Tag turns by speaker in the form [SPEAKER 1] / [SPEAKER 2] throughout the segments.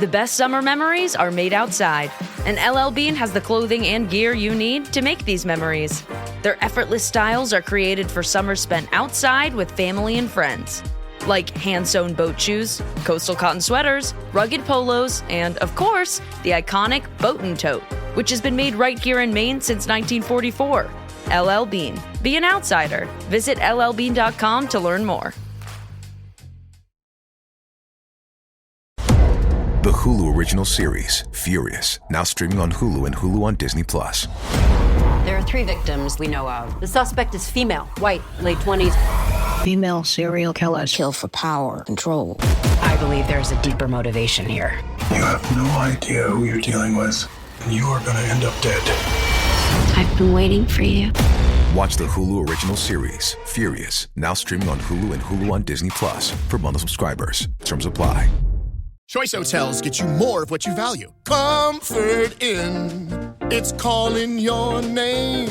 [SPEAKER 1] The best summer memories are made outside, and LL Bean has the clothing and gear you need to make these memories. Their effortless styles are created for summer spent outside with family and friends. Like hand-sewn boat shoes, coastal cotton sweaters, rugged polos, and, of course, the iconic Boatin' Tote, which has been made right here in Maine since 1944. LL Bean. Be an outsider. Visit llbean.com to learn more.
[SPEAKER 2] The Hulu original series, Furious, now streaming on Hulu and Hulu on Disney+.
[SPEAKER 3] There are 3 victims we know of. The suspect is female, white, late 20s.
[SPEAKER 4] Female serial killers kill for power, control.
[SPEAKER 3] I believe there's a deeper motivation here.
[SPEAKER 5] You have no idea who you're dealing with, and you are going to end up dead.
[SPEAKER 4] I've been waiting for you.
[SPEAKER 2] Watch the Hulu original series, Furious, now streaming on Hulu and Hulu on Disney+ for bundle subscribers. Terms apply.
[SPEAKER 6] Choice Hotels get you more of what you value. Comfort Inn, it's calling your name.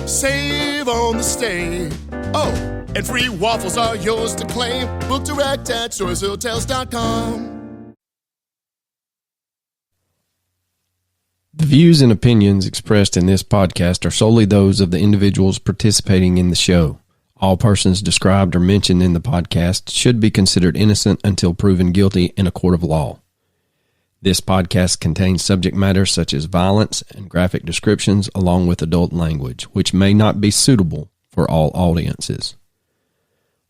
[SPEAKER 6] Save on the stay. Oh, and free waffles are yours to claim. Book direct at choicehotels.com.
[SPEAKER 7] The views and opinions expressed in this podcast are solely those of the individuals participating in the show. All persons described or mentioned in the podcast should be considered innocent until proven guilty in a court of law. This podcast contains subject matter such as violence and graphic descriptions along with adult language, which may not be suitable for all audiences.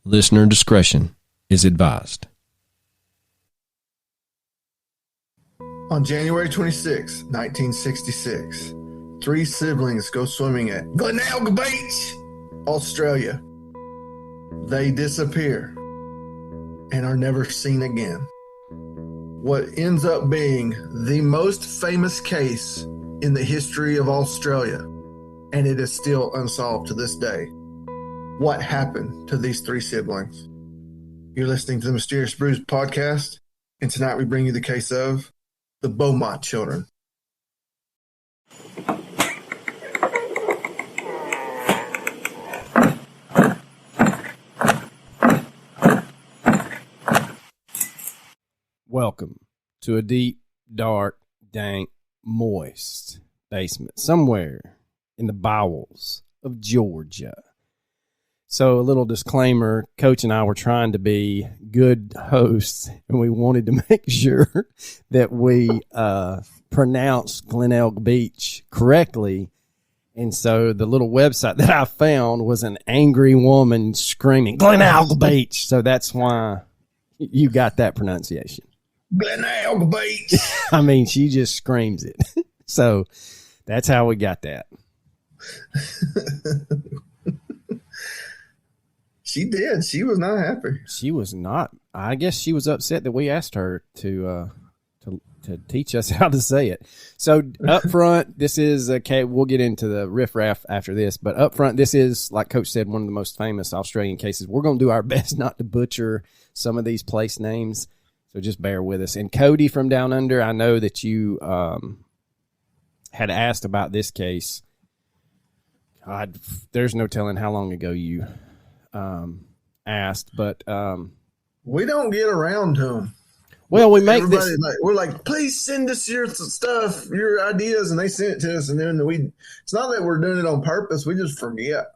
[SPEAKER 7] Listener discretion is advised.
[SPEAKER 8] On January 26, 1966, 3 siblings go swimming at Glenelg Beach, Australia. They disappear and are never seen again. What ends up being the most famous case in the history of Australia, and it is still unsolved to this day. What happened to these 3 siblings? You're listening to the Mysterious Brews podcast, and tonight we bring you the case of the Beaumont children.
[SPEAKER 7] Welcome to a deep, dark, dank, moist basement somewhere in the bowels of Georgia. So a little disclaimer, Coach and I were trying to be good hosts, and we wanted to make sure that we pronounced Glenelg Beach correctly. And so the little website that I found was an angry woman screaming, Glenelg Beach. So that's why you got that pronunciation.
[SPEAKER 8] Glenelg Beach.
[SPEAKER 7] I mean, she just screams it. So that's how we got that.
[SPEAKER 8] She did. She was not happy.
[SPEAKER 7] She was not. I guess she was upset that we asked her to teach us how to say it. So up front, this is okay. We'll get into the riffraff after this, but up front, this is, like Coach said, one of the most famous Australian cases. We're going to do our best not to butcher some of these place names. So just bear with us. And Cody from Down Under, I know that you had asked about this case. God, there's no telling how long ago you asked, but
[SPEAKER 8] we don't get around to them.
[SPEAKER 7] Well, we make this.
[SPEAKER 8] We're like, please send us your stuff, your ideas, and they send it to us, and then it's not that we're doing it on purpose. We just forget.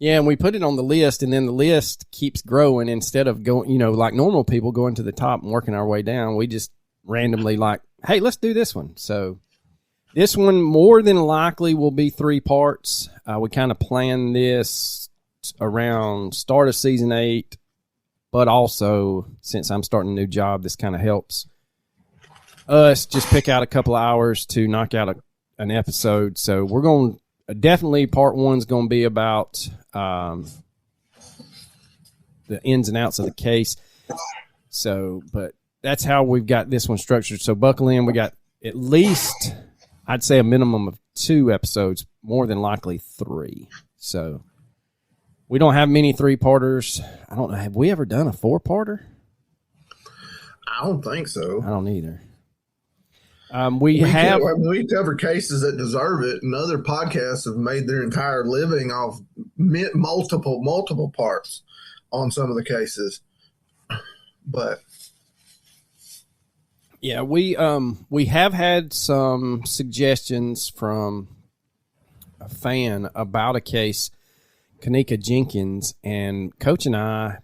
[SPEAKER 7] Yeah, and we put it on the list, and then the list keeps growing instead of going, like normal people going to the top and working our way down. We just randomly like, hey, let's do this one. So this one more than likely will be 3 parts. We kind of planned this around start of season 8, but also since I'm starting a new job, this kind of helps us just pick out a couple of hours to knock out an episode. So we're going to definitely part 1 is going to be about the ins and outs of the case. So, but that's how we've got this one structured. So buckle in. We got at least, I'd say, a minimum of 2 episodes, more than likely 3. So we don't have many 3-parters. I don't know. Have we ever done a 4-parter?
[SPEAKER 8] I don't think so.
[SPEAKER 7] I don't either.
[SPEAKER 8] We cover cases that deserve it, and other podcasts have made their entire living off multiple parts on some of the cases. But
[SPEAKER 7] Yeah, we have had some suggestions from a fan about a case, Kanika Jenkins, and Coach and I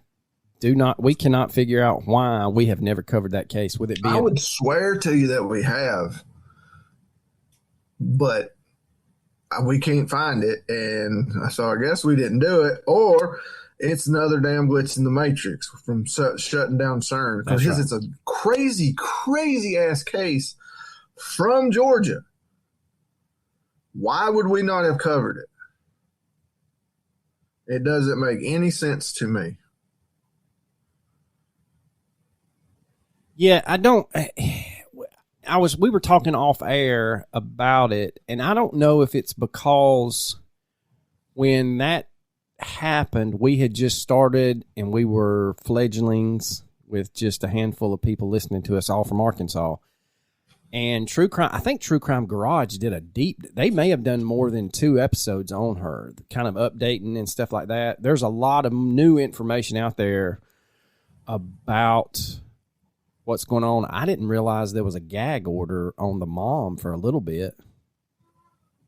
[SPEAKER 7] we cannot figure out why we have never covered that case. With it being,
[SPEAKER 8] I would swear to you that we have, but we can't find it, and so I guess we didn't do it, or it's another damn glitch in the matrix from shutting down CERN, because it's a crazy, crazy ass case from Georgia. Why would we not have covered it? It doesn't make any sense to me.
[SPEAKER 7] Yeah, I don't. We were talking off air about it, and I don't know if it's because when that happened, we had just started and we were fledglings with just a handful of people listening to us, all from Arkansas. And I think True Crime Garage they may have done more than 2 episodes on her, kind of updating and stuff like that. There's a lot of new information out there about what's going on. I didn't realize there was a gag order on the mom for a little bit.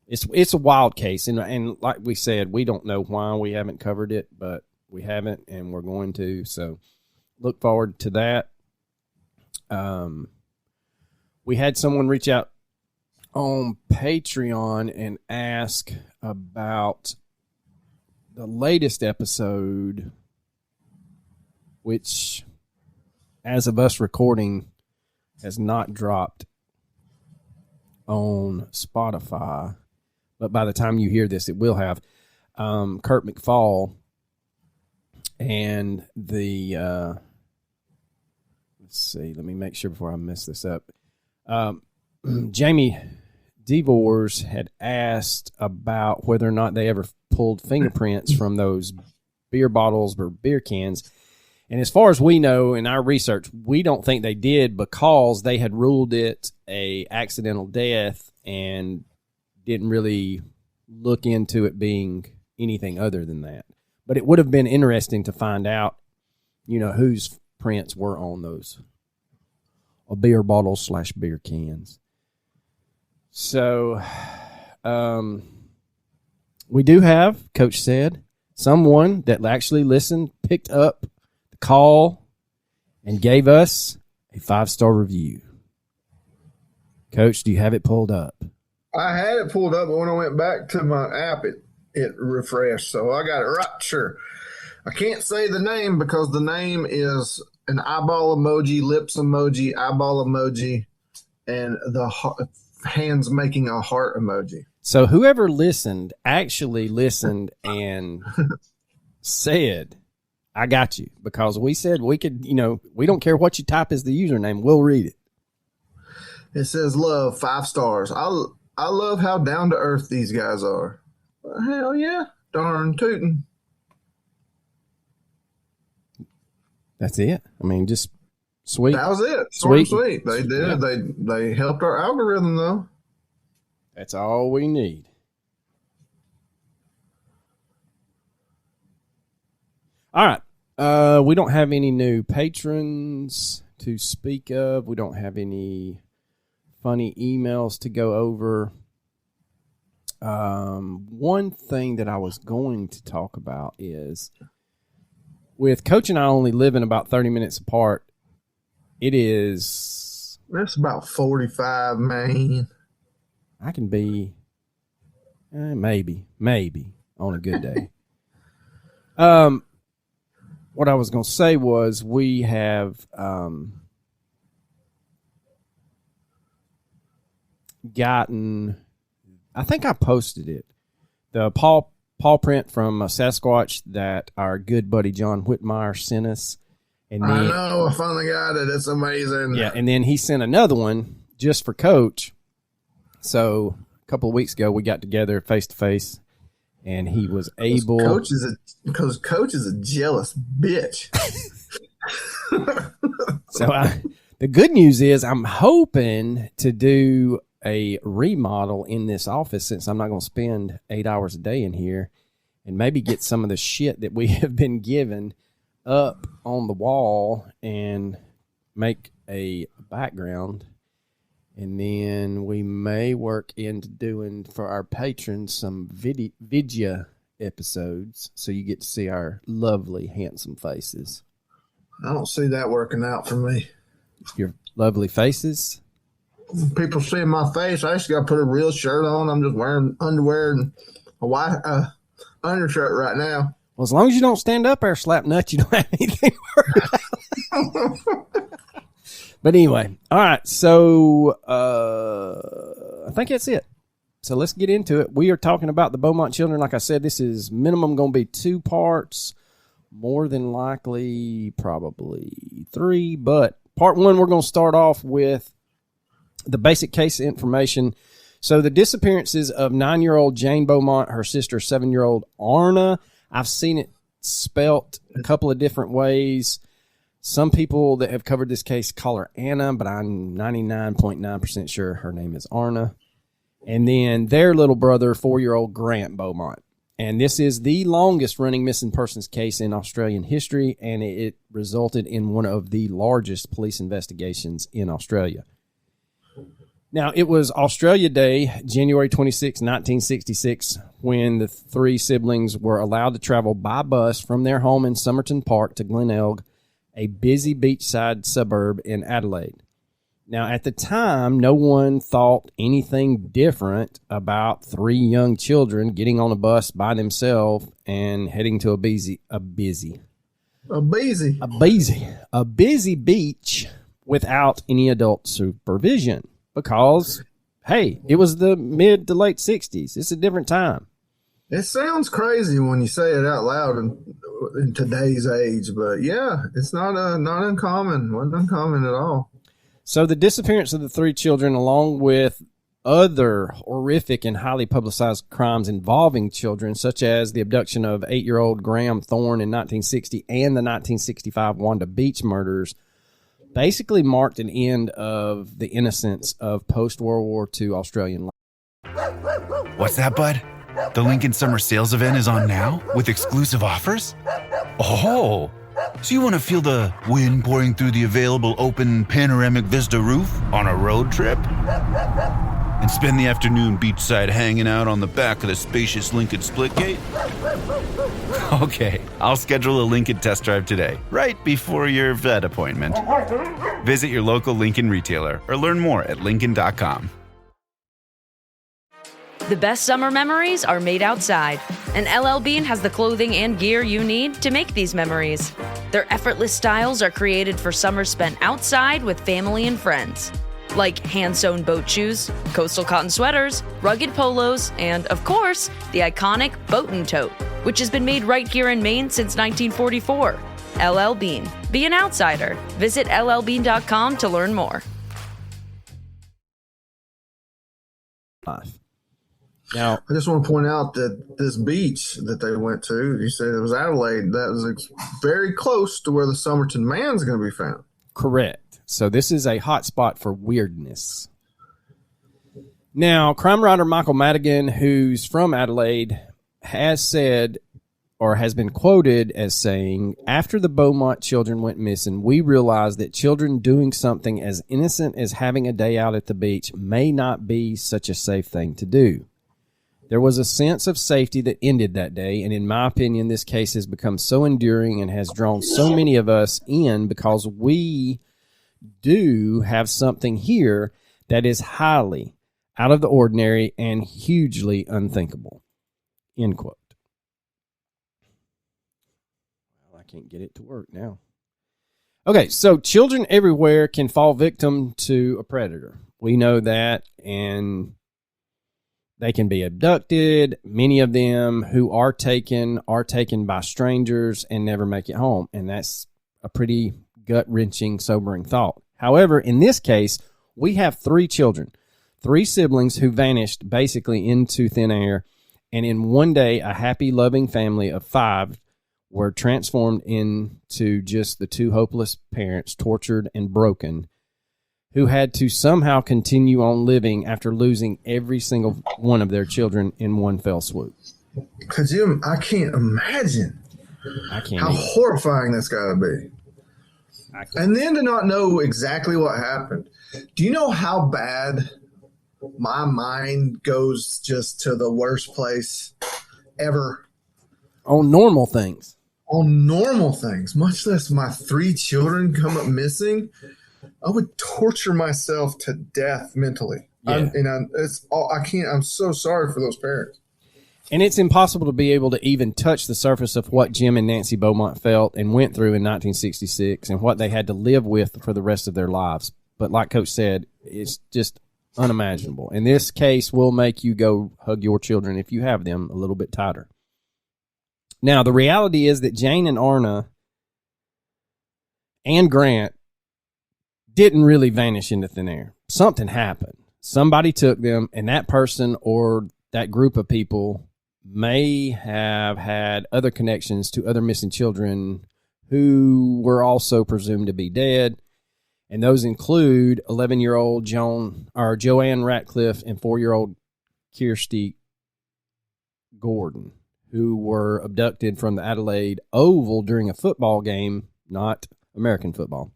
[SPEAKER 7] It's a wild case, and like we said, we don't know why we haven't covered it, but we haven't, and we're going to. So look forward to that. We had someone reach out on Patreon and ask about the latest episode, which, as of us recording, has not dropped on Spotify. But by the time you hear this, it will have. Kurt McFall and the let's see. Let me make sure before I mess this up. Jamie DeVores had asked about whether or not they ever pulled fingerprints from those beer bottles or beer cans. And as far as we know in our research, we don't think they did, because they had ruled it a accidental death and didn't really look into it being anything other than that. But it would have been interesting to find out, whose prints were on those beer bottles / beer cans. So, we do have, Coach said, someone that actually listened, picked up the call, and gave us a 5-star review. Coach, do you have it pulled up?
[SPEAKER 8] I had it pulled up, but when I went back to my app, it refreshed. So I got it right. Sure. I can't say the name because the name is an eyeball emoji, lips emoji, eyeball emoji, and the hands making a heart emoji.
[SPEAKER 7] So whoever listened actually listened and said, I got you, because we said we could, we don't care what you type as the username. We'll read it.
[SPEAKER 8] It says love, 5 stars. I love how down to earth these guys are. Well, hell yeah. Darn tootin'.
[SPEAKER 7] That's it. I mean, just sweet.
[SPEAKER 8] That was it. Sweet. They did. Yeah. They helped our algorithm, though.
[SPEAKER 7] That's all we need. All right. We don't have any new patrons to speak of. We don't have any funny emails to go over. One thing that I was going to talk about is, with Coach and I only living about 30 minutes apart, that's
[SPEAKER 8] about 45, man.
[SPEAKER 7] I can be maybe on a good day. What I was going to say was, we have gotten, I think I posted it, the paw print from Sasquatch that our good buddy John Whitmire sent us. And then,
[SPEAKER 8] I know, I finally got it. It's amazing.
[SPEAKER 7] Yeah, and then he sent another one just for Coach. So a couple of weeks ago, we got together face to face, and he was able.
[SPEAKER 8] Because Coach is a jealous bitch.
[SPEAKER 7] So the good news is, I'm hoping to do a remodel in this office, since I'm not going to spend 8 hours a day in here, and maybe get some of the shit that we have been given up on the wall and make a background. And then we may work into doing for our patrons some video episodes so you get to see our lovely, handsome faces.
[SPEAKER 8] I don't see that working out for me.
[SPEAKER 7] Your lovely faces?
[SPEAKER 8] People seeing my face. I just got to put a real shirt on. I'm just wearing underwear and a white undershirt right now.
[SPEAKER 7] Well, as long as you don't stand up there, slap nuts, you don't have anything to worry about. But anyway, all right. So I think that's it. So let's get into it. We are talking about the Beaumont children. Like I said, this is minimum going to be 2 parts. More than likely, probably 3. But part 1, we're going to start off with the basic case information. So the disappearances of 9-year-old Jane Beaumont, her sister 7-year-old Arna. I've seen it spelt a couple of different ways. Some people that have covered this case call her Anna, but I'm 99.9% sure her name is Arna. And then their little brother, 4-year-old Grant Beaumont. And this is the longest running missing persons case in Australian history, and it resulted in one of the largest police investigations in Australia. Now, it was Australia Day, January 26, 1966, when the 3 siblings were allowed to travel by bus from their home in Somerton Park to Glenelg, a busy beachside suburb in Adelaide. Now, at the time, no one thought anything different about 3 young children getting on a bus by themselves and heading to a busy beach without any adult supervision. Because, hey, it was the mid to late 60s. It's a different time.
[SPEAKER 8] It sounds crazy when you say it out loud in today's age, but yeah, it's not uncommon. Wasn't uncommon at all.
[SPEAKER 7] So the disappearance of the 3 children, along with other horrific and highly publicized crimes involving children, such as the abduction of 8-year-old Graham Thorne in 1960 and the 1965 Wanda Beach murders, basically marked an end of the innocence of post-World War II Australian life.
[SPEAKER 9] What's that, bud? The Lincoln Summer Sales event is on now with exclusive offers? Oh, so you want to feel the wind pouring through the available open panoramic vista roof on a road trip? And spend the afternoon beachside hanging out on the back of the spacious Lincoln Splitgate? Okay, I'll schedule a Lincoln test drive today, right before your vet appointment. Visit your local Lincoln retailer or learn more at Lincoln.com.
[SPEAKER 1] The best summer memories are made outside, and LL Bean has the clothing and gear you need to make these memories. Their effortless styles are created for summer spent outside with family and friends. Like hand-sewn boat shoes, coastal cotton sweaters, rugged polos, and, of course, the iconic boat and tote, which has been made right here in Maine since 1944. LL Bean. Be an outsider. Visit llbean.com to learn more.
[SPEAKER 7] Now,
[SPEAKER 8] I just want to point out that this beach that they went to, you said it was Adelaide, that was very close to where the Somerton Man's going to be found.
[SPEAKER 7] Correct. So this is a hot spot for weirdness. Now, crime writer Michael Madigan, who's from Adelaide, has said, or has been quoted as saying, after the Beaumont children went missing, we realized that children doing something as innocent as having a day out at the beach may not be such a safe thing to do. There was a sense of safety that ended that day, and in my opinion, this case has become so enduring and has drawn so many of us in because we do have something here that is highly out of the ordinary and hugely unthinkable. End quote. Well, I can't get it to work now. Okay, so children everywhere can fall victim to a predator. We know that, and they can be abducted. Many of them who are taken by strangers and never make it home. And that's a pretty gut-wrenching, sobering thought. However, in this case, we have 3 children, 3 siblings who vanished basically into thin air. And in one day, a happy, loving family of 5 were transformed into just the 2 hopeless parents, tortured and broken, who had to somehow continue on living after losing every single one of their children in one fell swoop.
[SPEAKER 8] I can't imagine how horrifying that's got to be. And then to not know exactly what happened. Do you know how bad my mind goes just to the worst place ever?
[SPEAKER 7] On normal things.
[SPEAKER 8] On normal things, much less my 3 children come up missing. I would torture myself to death mentally.
[SPEAKER 7] Yeah.
[SPEAKER 8] I can't. I'm so sorry for those parents.
[SPEAKER 7] And it's impossible to be able to even touch the surface of what Jim and Nancy Beaumont felt and went through in 1966 and what they had to live with for the rest of their lives. But like Coach said, it's just unimaginable. And this case will make you go hug your children, if you have them, a little bit tighter. Now, the reality is that Jane and Arna and Grant didn't really vanish into thin air. Something happened. Somebody took them, and that person or that group of people may have had other connections to other missing children who were also presumed to be dead. And those include 11-year-old Joanne Ratcliffe and 4-year-old Kirsty Gordon, who were abducted from the Adelaide Oval during a football game, not American football,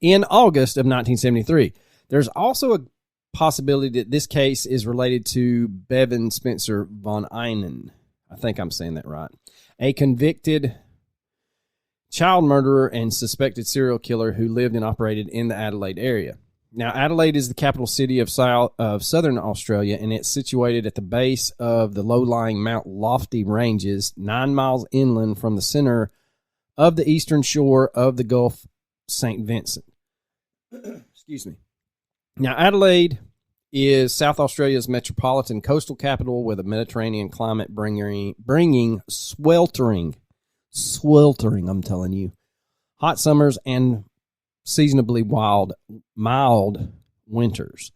[SPEAKER 7] in August of 1973. There's also a possibility that this case is related to Bevan Spencer von Einen. I think I'm saying that right. A convicted child murderer and suspected serial killer who lived and operated in the Adelaide area. Now, Adelaide is the capital city of southern Australia, and it's situated at the base of the low-lying Mount Lofty Ranges, 9 miles inland from the center of the eastern shore of the Gulf St. Vincent. Excuse me. Now, Adelaide is South Australia's metropolitan coastal capital with a Mediterranean climate bringing sweltering, I'm telling you, hot summers and seasonably mild winters.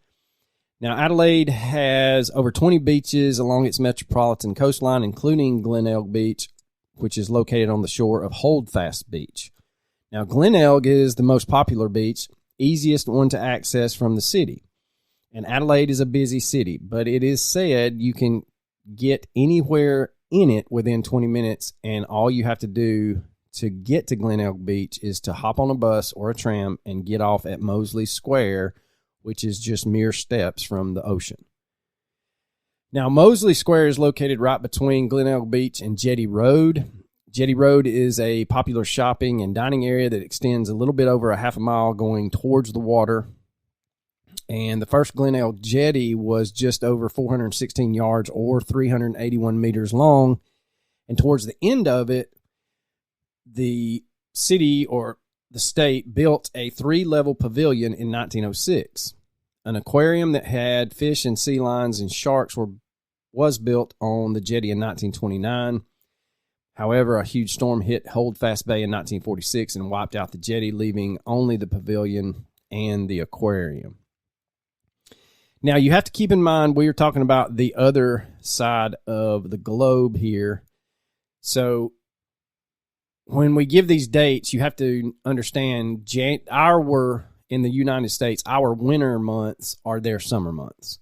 [SPEAKER 7] Now, Adelaide has over 20 beaches along its metropolitan coastline, including Glenelg Beach, which is located on the shore of Holdfast Beach. Now, Glenelg is the most popular beach, easiest one to access from the city. And Adelaide is a busy city, but it is said you can get anywhere in it within 20 minutes, and all you have to do to get to Glenelg Beach is to hop on a bus or a tram and get off at Moseley Square, which is just mere steps from the ocean. Now, Moseley Square is located right between Glenelg Beach and Jetty Road. Jetty Road is a popular shopping and dining area that extends a little bit over a half a mile going towards the water. And the first Glenelg Jetty was just over 416 yards or 381 meters long. And towards the end of it, the city or the state built a 3-level pavilion in 1906. An aquarium that had fish and sea lions and sharks was built on the jetty in 1929. However, a huge storm hit Holdfast Bay in 1946 and wiped out the jetty, leaving only the pavilion and the aquarium. Now, you have to keep in mind, we are talking about the other side of the globe here. So, when we give these dates, you have to understand, in the United States, our winter months are their summer months.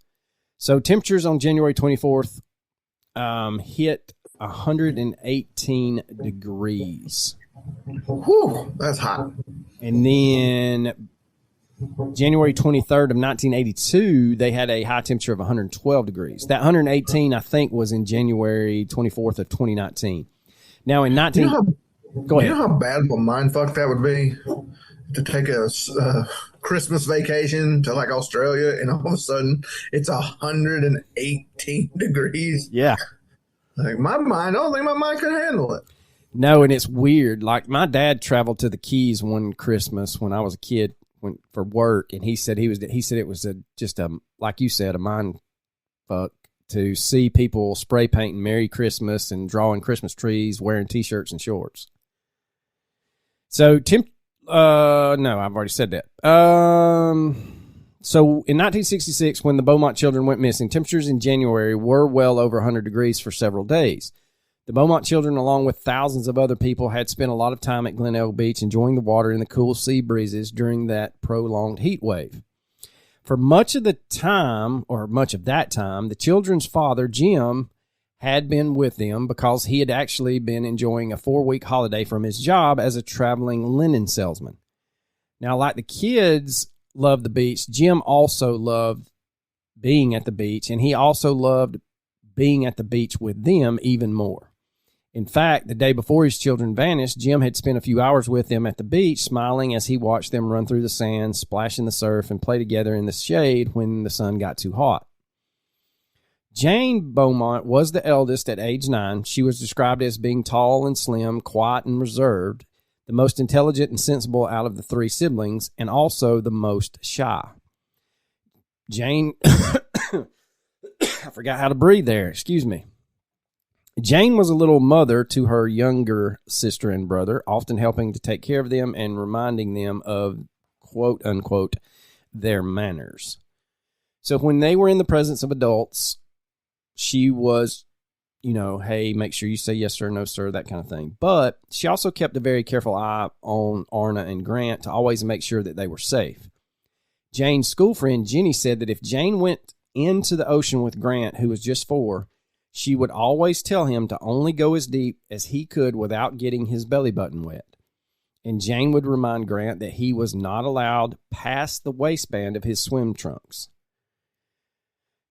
[SPEAKER 7] So, temperatures on January 24th hit 118 degrees.
[SPEAKER 8] Whew, that's hot.
[SPEAKER 7] And then January 23rd of 1982, they had a high temperature of 112 degrees. That 118, I think, was in January 24th of 2019. Now, in 19... Go ahead.
[SPEAKER 8] You know how bad of a mindfuck that would be? To take a Christmas vacation to, like, Australia, and all of a sudden, it's 118 degrees.
[SPEAKER 7] Yeah.
[SPEAKER 8] Like, I don't think my mind could handle it.
[SPEAKER 7] No, and it's weird. Like, my dad traveled to the Keys one Christmas when I was a kid for work, and he said it was just like you said, a mind fuck to see people spray painting Merry Christmas and drawing Christmas trees, wearing T-shirts and shorts. So no, I've already said that. So in 1966, when the Beaumont children went missing, temperatures in January were well over 100 degrees for several days. The Beaumont children, along with thousands of other people, had spent a lot of time at Glenelg Beach enjoying the water and the cool sea breezes during that prolonged heat wave. For much of that time, the children's father, Jim, had been with them because he had actually been enjoying a 4-week holiday from his job as a traveling linen salesman. Now, like the kids loved the beach, Jim also loved being at the beach, and he also loved being at the beach with them even more. In fact, the day before his children vanished, Jim had spent a few hours with them at the beach, smiling as he watched them run through the sand, splash in the surf, and play together in the shade when the sun got too hot. Jane Beaumont was the eldest at age 9. She was described as being tall and slim, quiet and reserved, the most intelligent and sensible out of the 3 siblings, and also the most shy. Jane, I forgot how to breathe there, excuse me. Jane was a little mother to her younger sister and brother, often helping to take care of them and reminding them of, quote unquote, their manners. So when they were in the presence of adults, she was, hey, make sure you say yes sir, no sir, that kind of thing. But she also kept a very careful eye on Arna and Grant to always make sure that they were safe. Jane's school friend Jenny said that if Jane went into the ocean with Grant, who was just 4, she would always tell him to only go as deep as he could without getting his belly button wet. And Jane would remind Grant that he was not allowed past the waistband of his swim trunks.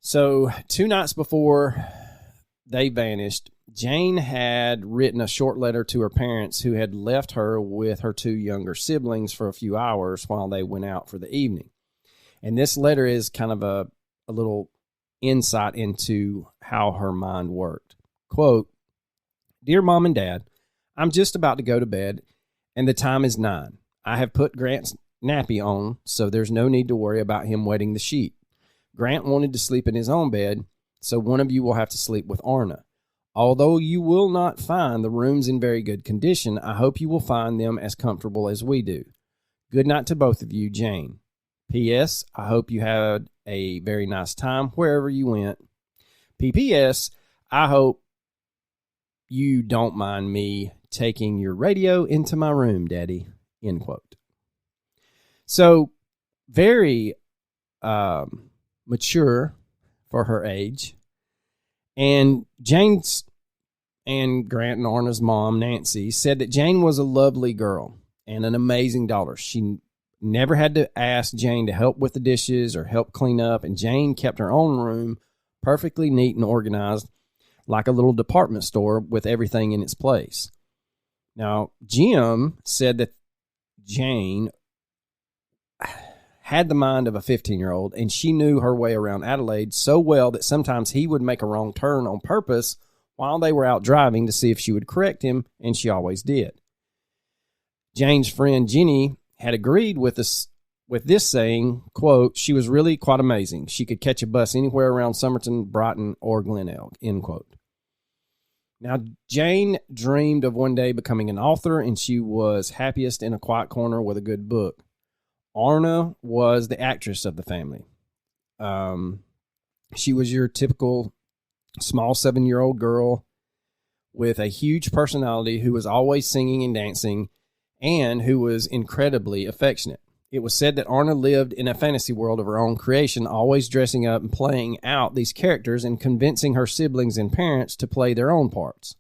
[SPEAKER 7] So 2 nights before they vanished, Jane had written a short letter to her parents, who had left her with her 2 younger siblings for a few hours while they went out for the evening. And this letter is kind of a little insight into how her mind worked. Quote, "Dear Mom and Dad, I'm just about to go to bed, and the time is 9. I have put Grant's nappy on, so there's no need to worry about him wetting the sheet. Grant wanted to sleep in his own bed, so one of you will have to sleep with Arna. Although you will not find the rooms in very good condition, I hope you will find them as comfortable as we do. Good night to both of you, Jane. P.S. I hope you had a very nice time wherever you went. P.P.S. I hope you don't mind me taking your radio into my room, Daddy." End quote. So, very mature for her age. And Jane's and Grant and Arna's mom, Nancy, said that Jane was a lovely girl and an amazing daughter. She never had to ask Jane to help with the dishes or help clean up, and Jane kept her own room perfectly neat and organized, like a little department store with everything in its place. Now, Jim said that Jane had the mind of a 15-year-old, and she knew her way around Adelaide so well that sometimes he would make a wrong turn on purpose while they were out driving to see if she would correct him, and she always did. Jane's friend Jenny had agreed with this, saying, quote, "She was really quite amazing. She could catch a bus anywhere around Somerton, Brighton, or Glenelg," end quote. Now, Jane dreamed of one day becoming an author, and she was happiest in a quiet corner with a good book. Arna was the actress of the family. She was your typical small 7-year-old girl with a huge personality who was always singing and dancing and who was incredibly affectionate. It was said that Arna lived in a fantasy world of her own creation, always dressing up and playing out these characters and convincing her siblings and parents to play their own parts.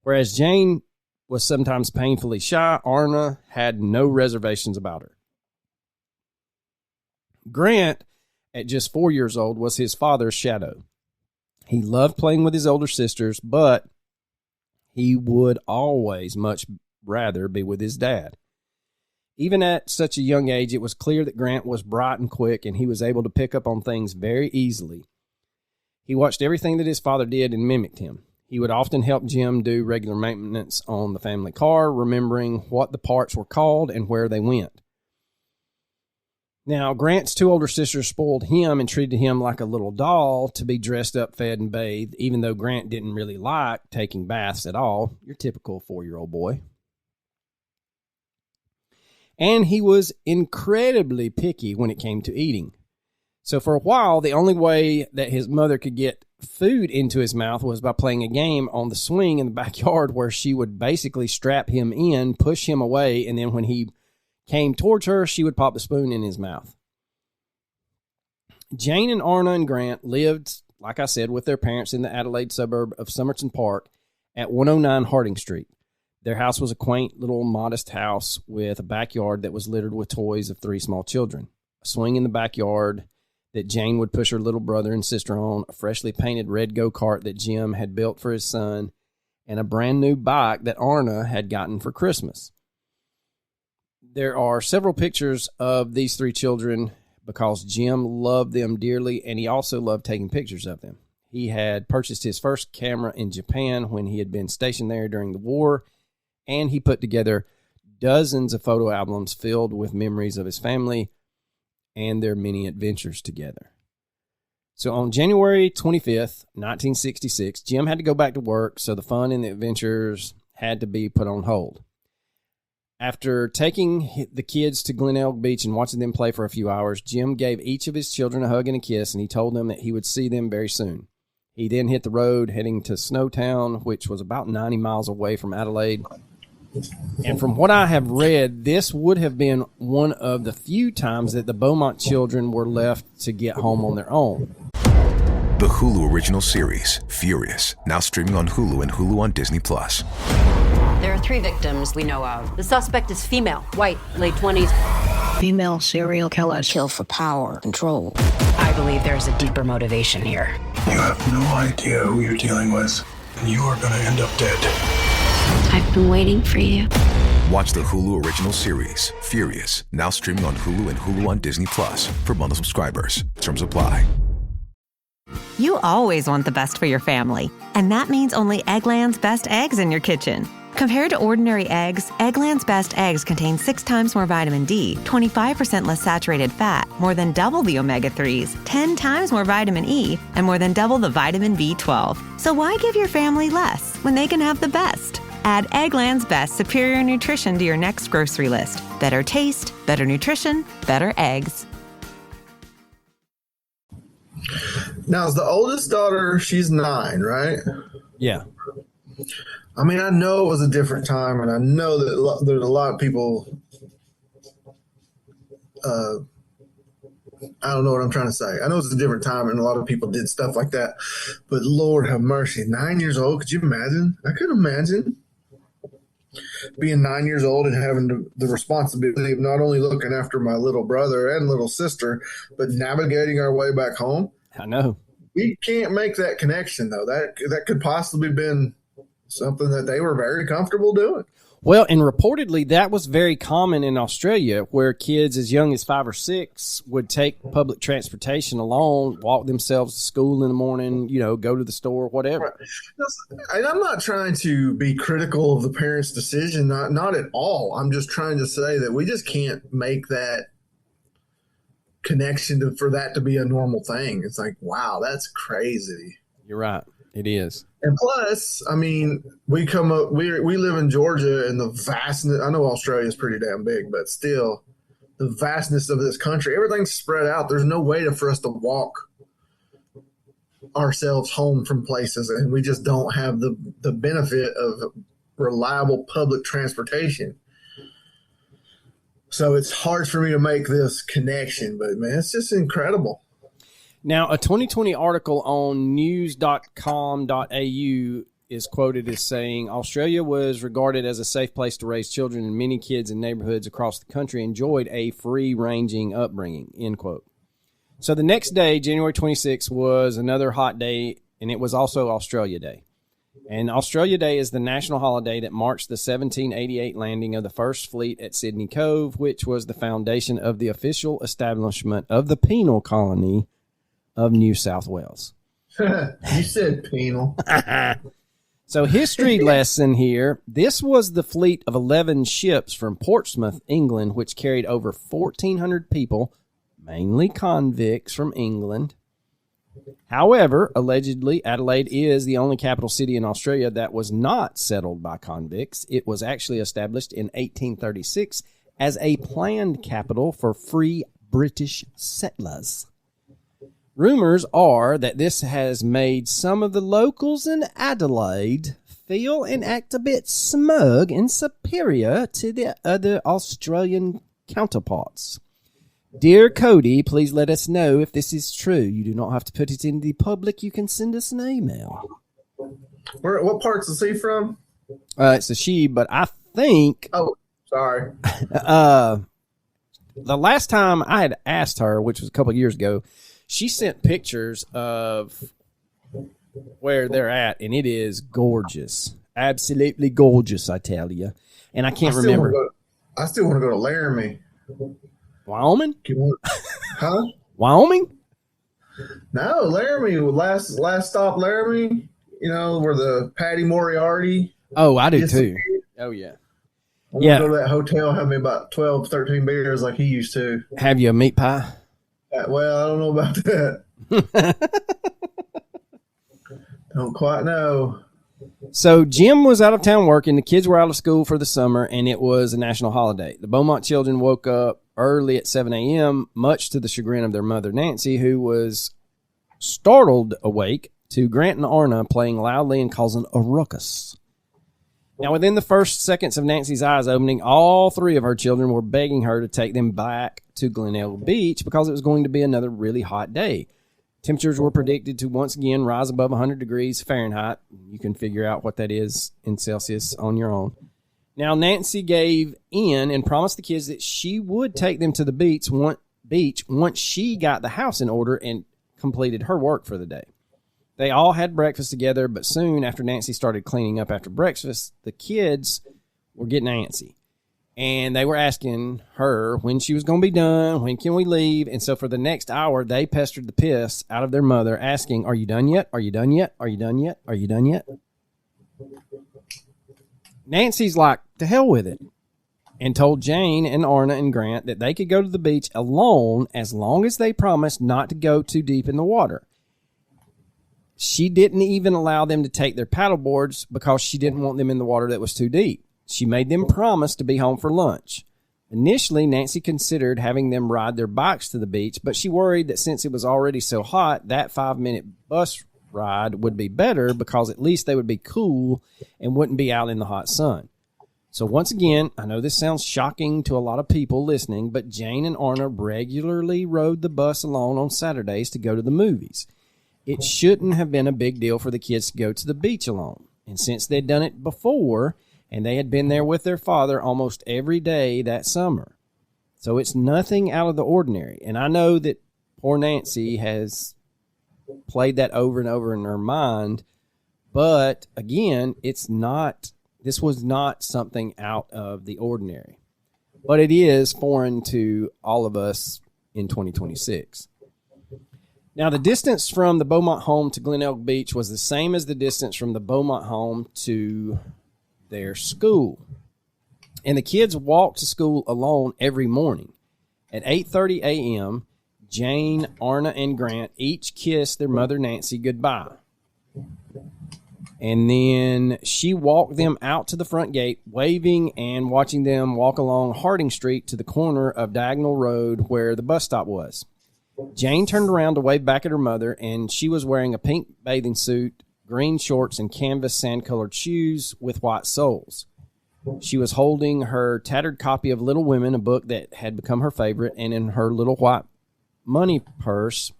[SPEAKER 7] Whereas Jane was sometimes painfully shy, Arna had no reservations about her. Grant, at just 4 years old, was his father's shadow. He loved playing with his older sisters, but he would always much rather be with his dad. Even at such a young age, it was clear that Grant was bright and quick, and he was able to pick up on things very easily. He watched everything that his father did and mimicked him. He would often help Jim do regular maintenance on the family car, remembering what the parts were called and where they went. Now, Grant's 2 older sisters spoiled him and treated him like a little doll to be dressed up, fed, and bathed, even though Grant didn't really like taking baths at all. Your typical 4-year-old boy. And he was incredibly picky when it came to eating. So for a while, the only way that his mother could get food into his mouth was by playing a game on the swing in the backyard where she would basically strap him in, push him away, and then when he came towards her, she would pop the spoon in his mouth. Jane and Arna and Grant lived, like I said, with their parents in the Adelaide suburb of Somerton Park at 109 Harding Street. Their house was a quaint little modest house with a backyard that was littered with toys of 3 small children. A swing in the backyard that Jane would push her little brother and sister on, a freshly painted red go-kart that Jim had built for his son, and a brand new bike that Arna had gotten for Christmas. There are several pictures of these 3 children because Jim loved them dearly, and he also loved taking pictures of them. He had purchased his first camera in Japan when he had been stationed there during the war, and he put together dozens of photo albums filled with memories of his family and their many adventures together. So on January 25th, 1966, Jim had to go back to work, so the fun and the adventures had to be put on hold. After taking the kids to Glenelg Beach and watching them play for a few hours, Jim gave each of his children a hug and a kiss, and he told them that he would see them very soon. He then hit the road heading to Snowtown, which was about 90 miles away from Adelaide. And from what I have read, this would have been one of the few times that the Beaumont children were left to get home on their own.
[SPEAKER 2] The Hulu original series, Furious, now streaming on Hulu and Hulu on Disney+.
[SPEAKER 3] There are 3 victims we know of. The suspect is female, white, late 20s.
[SPEAKER 4] Female serial killers kill for power, control.
[SPEAKER 3] I believe there's a deeper motivation here.
[SPEAKER 5] You have no idea who you're dealing with, and you are going to end up dead.
[SPEAKER 10] I've been waiting for you.
[SPEAKER 2] Watch the Hulu original series, Furious, now streaming on Hulu and Hulu on Disney+. For bundle subscribers. Terms apply.
[SPEAKER 11] You always want the best for your family, and that means only Eggland's Best Eggs in your kitchen. Compared to ordinary eggs, Eggland's Best Eggs contain 6 times more vitamin D, 25% less saturated fat, more than double the omega-3s, 10 times more vitamin E, and more than double the vitamin B12. So why give your family less when they can have the best? Add Eggland's Best Superior Nutrition to your next grocery list. Better taste, better nutrition, better eggs.
[SPEAKER 8] Now, is the oldest daughter, she's 9, right?
[SPEAKER 7] Yeah.
[SPEAKER 8] I mean, I know it was a different time, and I know that there's a lot of people, I don't know what I'm trying to say. I know it's a different time, and a lot of people did stuff like that, but Lord have mercy, 9 years old, could you imagine? I could imagine being 9 years old and having the responsibility of not only looking after my little brother and little sister, but navigating our way back home.
[SPEAKER 7] I know.
[SPEAKER 8] We can't make that connection, though. That could possibly been something that they were very comfortable doing.
[SPEAKER 7] Well, and reportedly that was very common in Australia, where kids as young as 5 or 6 would take public transportation alone, walk themselves to school in the morning, go to the store, whatever.
[SPEAKER 8] And I'm not trying to be critical of the parents' decision, not at all. I'm just trying to say that we just can't make that connection for that to be a normal thing. It's like, wow, that's crazy.
[SPEAKER 7] You're right. It is.
[SPEAKER 8] And plus, I mean, we live in Georgia, and the vastness, I know Australia is pretty damn big, but still the vastness of this country, everything's spread out. There's no way for us to walk ourselves home from places, and we just don't have the benefit of reliable public transportation. So it's hard for me to make this connection, but man, it's just incredible.
[SPEAKER 7] Now, a 2020 article on news.com.au is quoted as saying, Australia was regarded as a safe place to raise children, and many kids in neighborhoods across the country enjoyed a free-ranging upbringing, end quote. So the next day, January 26th, was another hot day, and it was also Australia Day. And Australia Day is the national holiday that marks the 1788 landing of the First Fleet at Sydney Cove, which was the foundation of the official establishment of the penal colony of New South Wales.
[SPEAKER 8] You said penal.
[SPEAKER 7] So history lesson here. This was the fleet of 11 ships from Portsmouth, England, which carried over 1,400 people, mainly convicts from England. However, allegedly, Adelaide is the only capital city in Australia that was not settled by convicts. It was actually established in 1836 as a planned capital for free British settlers. Rumors are that this has made some of the locals in Adelaide feel and act a bit smug and superior to their other Australian counterparts. Dear Cody, please let us know if this is true. You do not have to put it in the public. You can send us an email.
[SPEAKER 8] What parts is he from?
[SPEAKER 7] It's a she, but I think
[SPEAKER 8] Oh, sorry.
[SPEAKER 7] the last time I had asked her, which was a couple of years ago, she sent pictures of where they're at, and it is gorgeous. Absolutely gorgeous, I tell you. And I can't remember.
[SPEAKER 8] I still want to go to Laramie.
[SPEAKER 7] Wyoming?
[SPEAKER 8] Huh?
[SPEAKER 7] Wyoming?
[SPEAKER 8] No, Laramie. Last stop, Laramie. You know, where the Patty Moriarty.
[SPEAKER 7] Oh, I do too. Oh, yeah.
[SPEAKER 8] I want to go to that hotel, have me about 12, 13 beers like he used to.
[SPEAKER 7] Have you a meat pie?
[SPEAKER 8] Well, I don't know about that. Don't quite know.
[SPEAKER 7] So Jim was out of town working. The kids were out of school for the summer, and it was a national holiday. The Beaumont children woke up early at 7 a.m., much to the chagrin of their mother, Nancy, who was startled awake to Grant and Arna playing loudly and causing a ruckus. Now, within the first seconds of Nancy's eyes opening, all three of her children were begging her to take them back to Glenelg Beach because it was going to be another really hot day. Temperatures were predicted to once again rise above 100 degrees Fahrenheit. You can figure out what that is in Celsius on your own. Now, Nancy gave in and promised the kids that she would take them to the beach once she got the house in order and completed her work for the day. They all had breakfast together, but soon after Nancy started cleaning up after breakfast, the kids were getting antsy. And they were asking her when she was going to be done, when can we leave? And so for the next hour, they pestered the piss out of their mother, asking, are you done yet? Are you done yet? Are you done yet? Are you done yet? Nancy's like, to hell with it, and told Jane and Arna and Grant that they could go to the beach alone as long as they promised not to go too deep in the water. She didn't even allow them to take their paddle boards because she didn't want them in the water that was too deep. She made them promise to be home for lunch. Initially, Nancy considered having them ride their bikes to the beach, but she worried that since it was already so hot, that 5-minute bus ride would be better because at least they would be cool and wouldn't be out in the hot sun. So once again, I know this sounds shocking to a lot of people listening, but Jane and Arna regularly rode the bus alone on Saturdays to go to the movies. It shouldn't have been a big deal for the kids to go to the beach alone. And since they'd done it before, and they had been there with their father almost every day that summer. So it's nothing out of the ordinary. And I know that poor Nancy has played that over and over in her mind. But again, this was not something out of the ordinary. But it is foreign to all of us in 2026. Now, the distance from the Beaumont home to Glenelg Beach was the same as the distance from the Beaumont home to their school. And the kids walked to school alone every morning. At 8:30 a.m., Jane, Arna, and Grant each kissed their mother, Nancy, goodbye. And then she walked them out to the front gate, waving and watching them walk along Harding Street to the corner of Diagonal Road where the bus stop was. Jane turned around to wave back at her mother, and she was wearing a pink bathing suit, green shorts, and canvas sand-colored shoes with white soles. She was holding her tattered copy of Little Women, a book that had become her favorite, and in her little white money purse,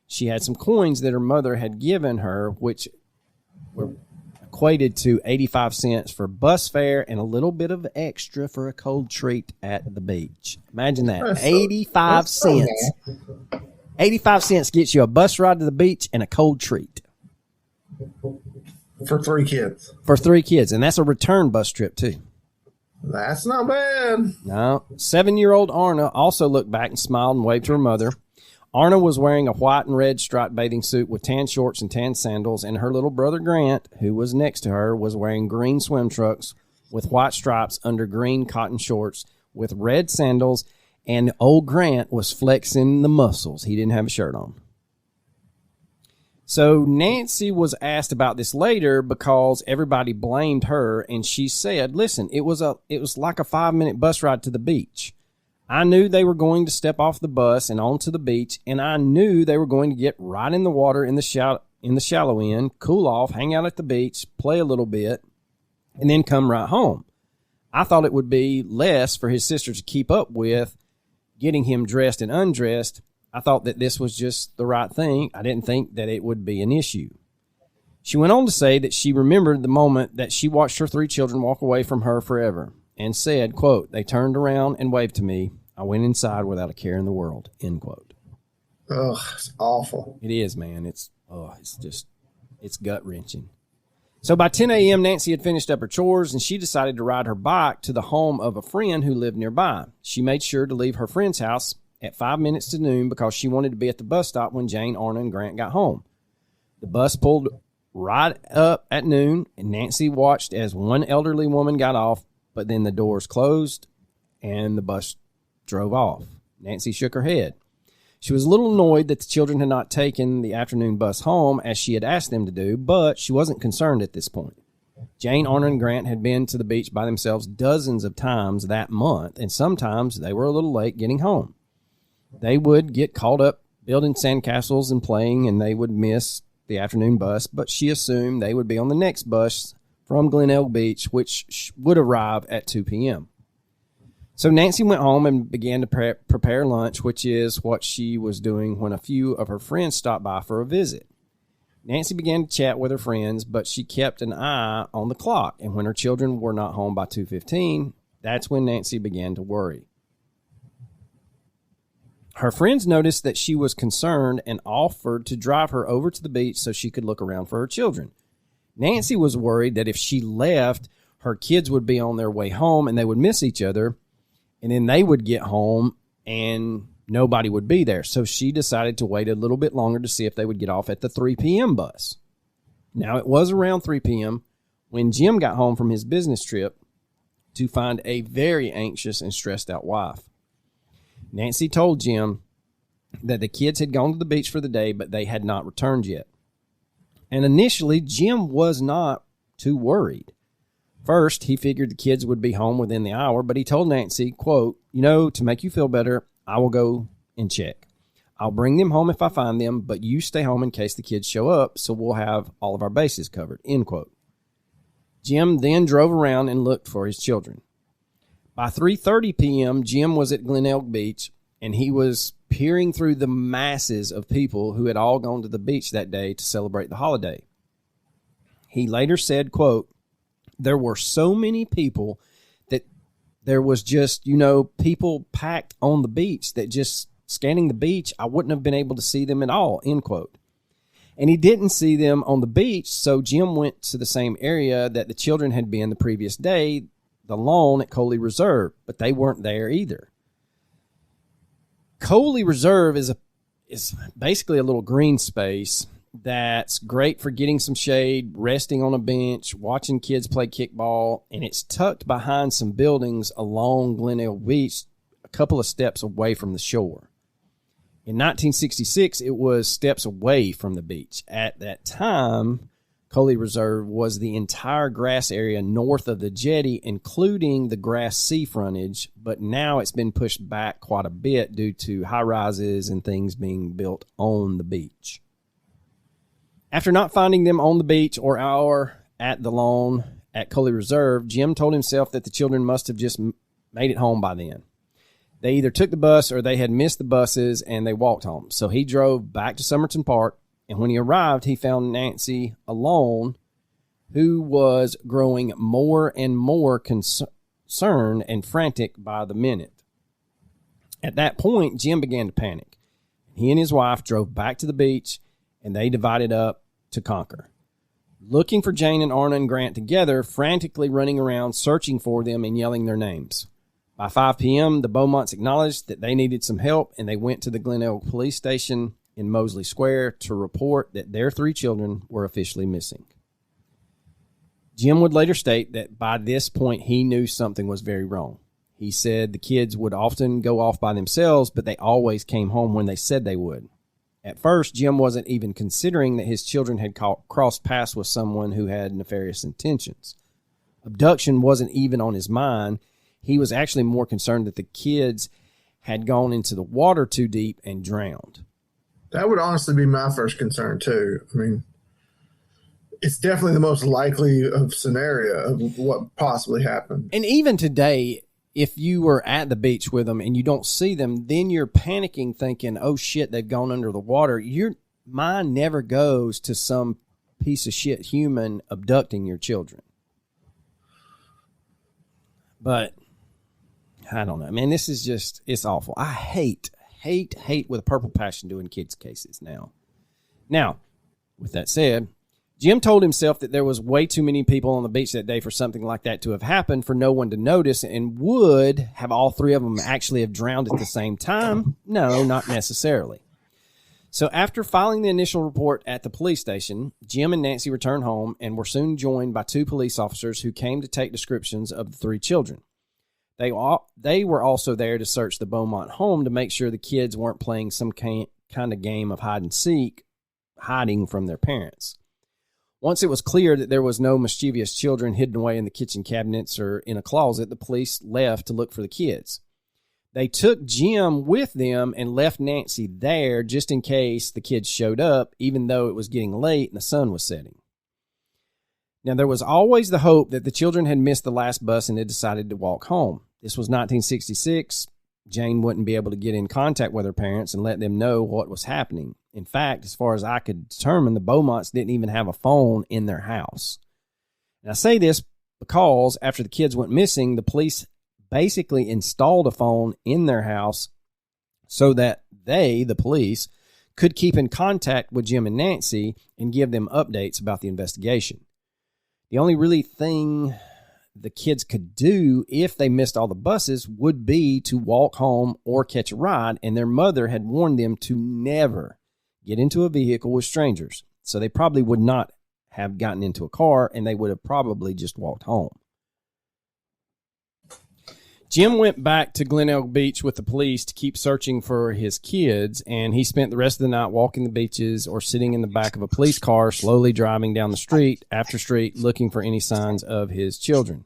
[SPEAKER 7] she had some coins that her mother had given her, which were equated to 85 cents for bus fare and a little bit of extra for a cold treat at the beach. Imagine that. 85 cents. 85 cents gets you a bus ride to the beach and a cold treat.
[SPEAKER 8] For 3 kids.
[SPEAKER 7] For 3 kids. And that's a return bus trip, too.
[SPEAKER 8] That's not bad.
[SPEAKER 7] No. 7-year-old Arna also looked back and smiled and waved to her mother. Arna was wearing a white and red striped bathing suit with tan shorts and tan sandals, and her little brother Grant, who was next to her, was wearing green swim trunks with white stripes under green cotton shorts with red sandals, and old Grant was flexing the muscles. He didn't have a shirt on. So Nancy was asked about this later because everybody blamed her, and she said, listen, it was like a 5-minute bus ride to the beach. I knew they were going to step off the bus and onto the beach, and I knew they were going to get right in the water in the shallow end, cool off, hang out at the beach, play a little bit, and then come right home. I thought it would be less for his sister to keep up with getting him dressed and undressed. I thought that this was just the right thing. I didn't think that it would be an issue. She went on to say that she remembered the moment that she watched her 3 children walk away from her forever and said, quote, "They turned around and waved to me. I went inside without a care in the world," end quote.
[SPEAKER 8] Ugh, it's awful.
[SPEAKER 7] It is, man. It's gut-wrenching. So by 10 a.m., Nancy had finished up her chores, and she decided to ride her bike to the home of a friend who lived nearby. She made sure to leave her friend's house at 5 minutes to noon because she wanted to be at the bus stop when Jane, Arna, and Grant got home. The bus pulled right up at noon, and Nancy watched as one elderly woman got off, but then the doors closed, and the bus drove off. Nancy shook her head. She was a little annoyed that the children had not taken the afternoon bus home as she had asked them to do, but she wasn't concerned at this point. Jane, Arna, and Grant had been to the beach by themselves dozens of times that month, and sometimes they were a little late getting home. They would get caught up building sandcastles and playing, and they would miss the afternoon bus, but she assumed they would be on the next bus from Glen Elg Beach, which would arrive at 2 p.m. So Nancy went home and began to prepare lunch, which is what she was doing when a few of her friends stopped by for a visit. Nancy began to chat with her friends, but she kept an eye on the clock, and when her children were not home by 2:15, that's when Nancy began to worry. Her friends noticed that she was concerned and offered to drive her over to the beach so she could look around for her children. Nancy was worried that if she left, her kids would be on their way home and they would miss each other, and then they would get home and nobody would be there. So she decided to wait a little bit longer to see if they would get off at the 3 p.m. bus. Now, it was around 3 p.m. when Jim got home from his business trip to find a very anxious and stressed out wife. Nancy told Jim that the kids had gone to the beach for the day, but they had not returned yet. And initially, Jim was not too worried. First, he figured the kids would be home within the hour, but he told Nancy, quote, "To make you feel better, I will go and check. I'll bring them home if I find them, but you stay home in case the kids show up, so we'll have all of our bases covered," end quote. Jim then drove around and looked for his children. By 3:30 p.m., Jim was at Glen Elg Beach, and he was peering through the masses of people who had all gone to the beach that day to celebrate the holiday. He later said, quote, "There were so many people that there was just, people packed on the beach that just scanning the beach, I wouldn't have been able to see them at all," end quote. And he didn't see them on the beach, so Jim went to the same area that the children had been the previous day, the lawn at Coley Reserve, but they weren't there either. Coley Reserve is basically a little green space that's great for getting some shade, resting on a bench, watching kids play kickball, and it's tucked behind some buildings along Glen Elg Beach, a couple of steps away from the shore. In 1966, it was steps away from the beach. At that time, Coley Reserve was the entire grass area north of the jetty, including the grass sea frontage, but now it's been pushed back quite a bit due to high-rises and things being built on the beach. After not finding them on the beach or at the lawn at Coley Reserve, Jim told himself that the children must have just made it home by then. They either took the bus or they had missed the buses and they walked home. So he drove back to Somerton Park, and when he arrived, he found Nancy alone, who was growing more and more concerned and frantic by the minute. At that point, Jim began to panic. He and his wife drove back to the beach, and they divided up to conquer, looking for Jane and Arna and Grant together, frantically running around, searching for them and yelling their names. By 5 p.m., the Beaumonts acknowledged that they needed some help, and they went to the Glen Elg Police Station in Mosley Square to report that their 3 children were officially missing. Jim would later state that by this point, he knew something was very wrong. He said the kids would often go off by themselves, but they always came home when they said they would. At first, Jim wasn't even considering that his children had crossed paths with someone who had nefarious intentions. Abduction wasn't even on his mind. He was actually more concerned that the kids had gone into the water too deep and drowned.
[SPEAKER 8] That would honestly be my first concern, too. I mean, it's definitely the most likely of scenario of what possibly happened.
[SPEAKER 7] And even today, if you were at the beach with them and you don't see them, then you're panicking thinking, oh, shit, they've gone under the water. Your mind never goes to some piece of shit human abducting your children. But I don't know, man. This is just, it's awful. I hate with a purple passion doing kids' cases now. Now, with that said, Jim told himself that there was way too many people on the beach that day for something like that to have happened, for no one to notice, and would have all three of them actually have drowned at the same time? No, not necessarily. So after filing the initial report at the police station, Jim and Nancy returned home and were soon joined by two police officers who came to take descriptions of the three children. They were also there to search the Beaumont home to make sure the kids weren't playing some kind of game of hide and seek, hiding from their parents. Once it was clear that there was no mischievous children hidden away in the kitchen cabinets or in a closet, the police left to look for the kids. They took Jim with them and left Nancy there just in case the kids showed up, even though it was getting late and the sun was setting. Now, there was always the hope that the children had missed the last bus and had decided to walk home. This was 1966. Jane wouldn't be able to get in contact with her parents and let them know what was happening. In fact, as far as I could determine, the Beaumonts didn't even have a phone in their house. And I say this because after the kids went missing, the police basically installed a phone in their house so that they, the police, could keep in contact with Jim and Nancy and give them updates about the investigation. The only really thing the kids could do if they missed all the buses would be to walk home or catch a ride, and their mother had warned them to never get into a vehicle with strangers. So they probably would not have gotten into a car, and they would have probably just walked home. Jim went back to Glen Elk Beach with the police to keep searching for his kids, and he spent the rest of the night walking the beaches or sitting in the back of a police car, slowly driving down the street after street, looking for any signs of his children.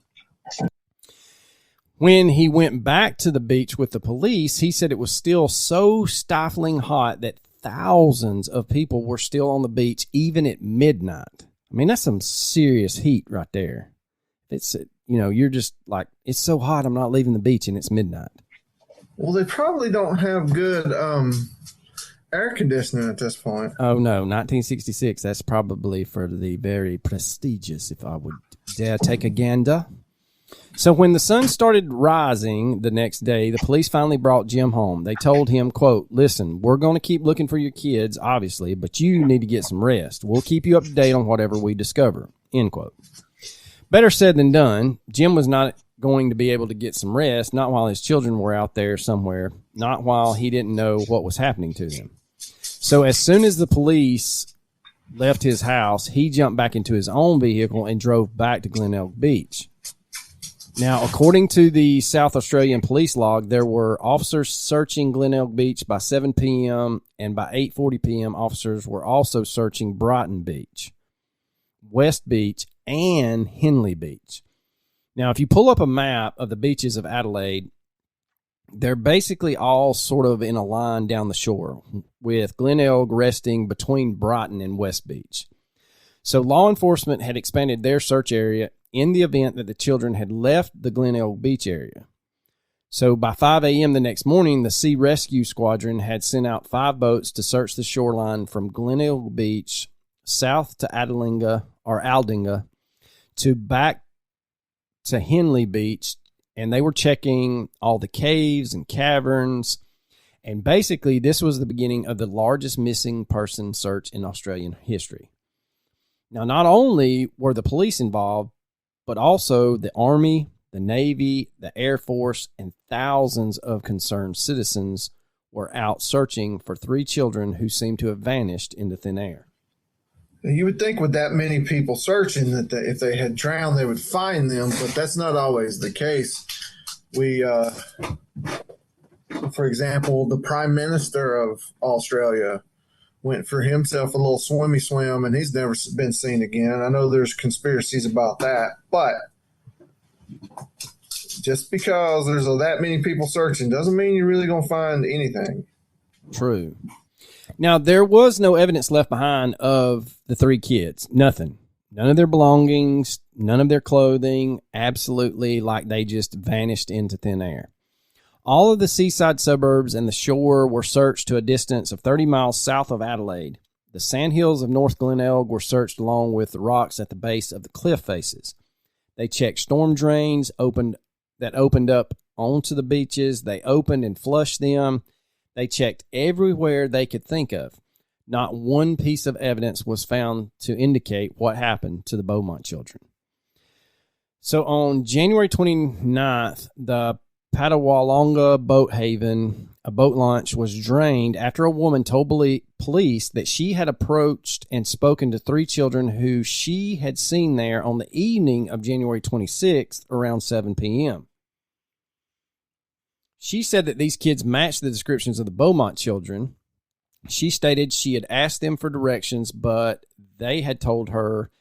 [SPEAKER 7] When he went back to the beach with the police, he said it was still so stifling hot that thousands of people were still on the beach, even at midnight. I mean, that's some serious heat right there. It's, you're just like, it's so hot, I'm not leaving the beach, and it's midnight.
[SPEAKER 8] Well, they probably don't have good air conditioning at this point.
[SPEAKER 7] Oh, no, 1966. That's probably for the very prestigious, if I would dare take a gander. So when the sun started rising the next day, the police finally brought Jim home. They told him, quote, "Listen, we're going to keep looking for your kids, obviously, but you need to get some rest. We'll keep you up to date on whatever we discover," end quote. Better said than done. Jim was not going to be able to get some rest, not while his children were out there somewhere, not while he didn't know what was happening to them. So as soon as the police left his house, he jumped back into his own vehicle and drove back to Glen Elk Beach. Now, according to the South Australian police log, there were officers searching Glen Elk Beach by 7 p.m., and by 8:40 p.m., officers were also searching Brighton Beach, West Beach, and Henley Beach. Now, if you pull up a map of the beaches of Adelaide, they're basically all sort of in a line down the shore, with Glen Elk resting between Brighton and West Beach. So law enforcement had expanded their search area in the event that the children had left the Glen Elk Beach area. So by 5 a.m. the next morning, the Sea Rescue Squadron had sent out 5 boats to search the shoreline from Glen Elk Beach south to Aldinga to back to Henley Beach, and they were checking all the caves and caverns. And basically, this was the beginning of the largest missing person search in Australian history. Now, not only were the police involved, but also the Army, the Navy, the Air Force, and thousands of concerned citizens were out searching for 3 children who seemed to have vanished into thin air.
[SPEAKER 8] You would think with that many people searching that if they had drowned, they would find them, but that's not always the case. For example, the Prime Minister of Australia went for himself a little swimmy swim, and he's never been seen again. I know there's conspiracies about that, but just because there's that many people searching doesn't mean you're really going to find anything.
[SPEAKER 7] True. Now, there was no evidence left behind of the 3 kids. Nothing. None of their belongings, none of their clothing, absolutely like they just vanished into thin air. All of the seaside suburbs and the shore were searched to a distance of 30 miles south of Adelaide. The sandhills of North Glenelg were searched along with the rocks at the base of the cliff faces. They checked storm drains that opened up onto the beaches. They opened and flushed them. They checked everywhere they could think of. Not one piece of evidence was found to indicate what happened to the Beaumont children. So on January 29th, the Patawalonga boat haven, a boat launch, was drained after a woman told police that she had approached and spoken to 3 children who she had seen there on the evening of January 26th around 7 p.m. She said that these kids matched the descriptions of the Beaumont children. She stated she had asked them for directions, but they had told her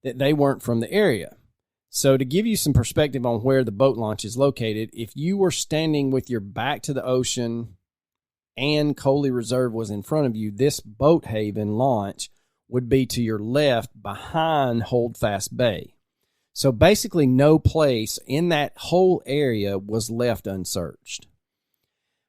[SPEAKER 7] that they weren't from the area. So to give you some perspective on where the boat launch is located, if you were standing with your back to the ocean and Coley Reserve was in front of you, this boat haven launch would be to your left behind Holdfast Bay. So basically no place in that whole area was left unsearched.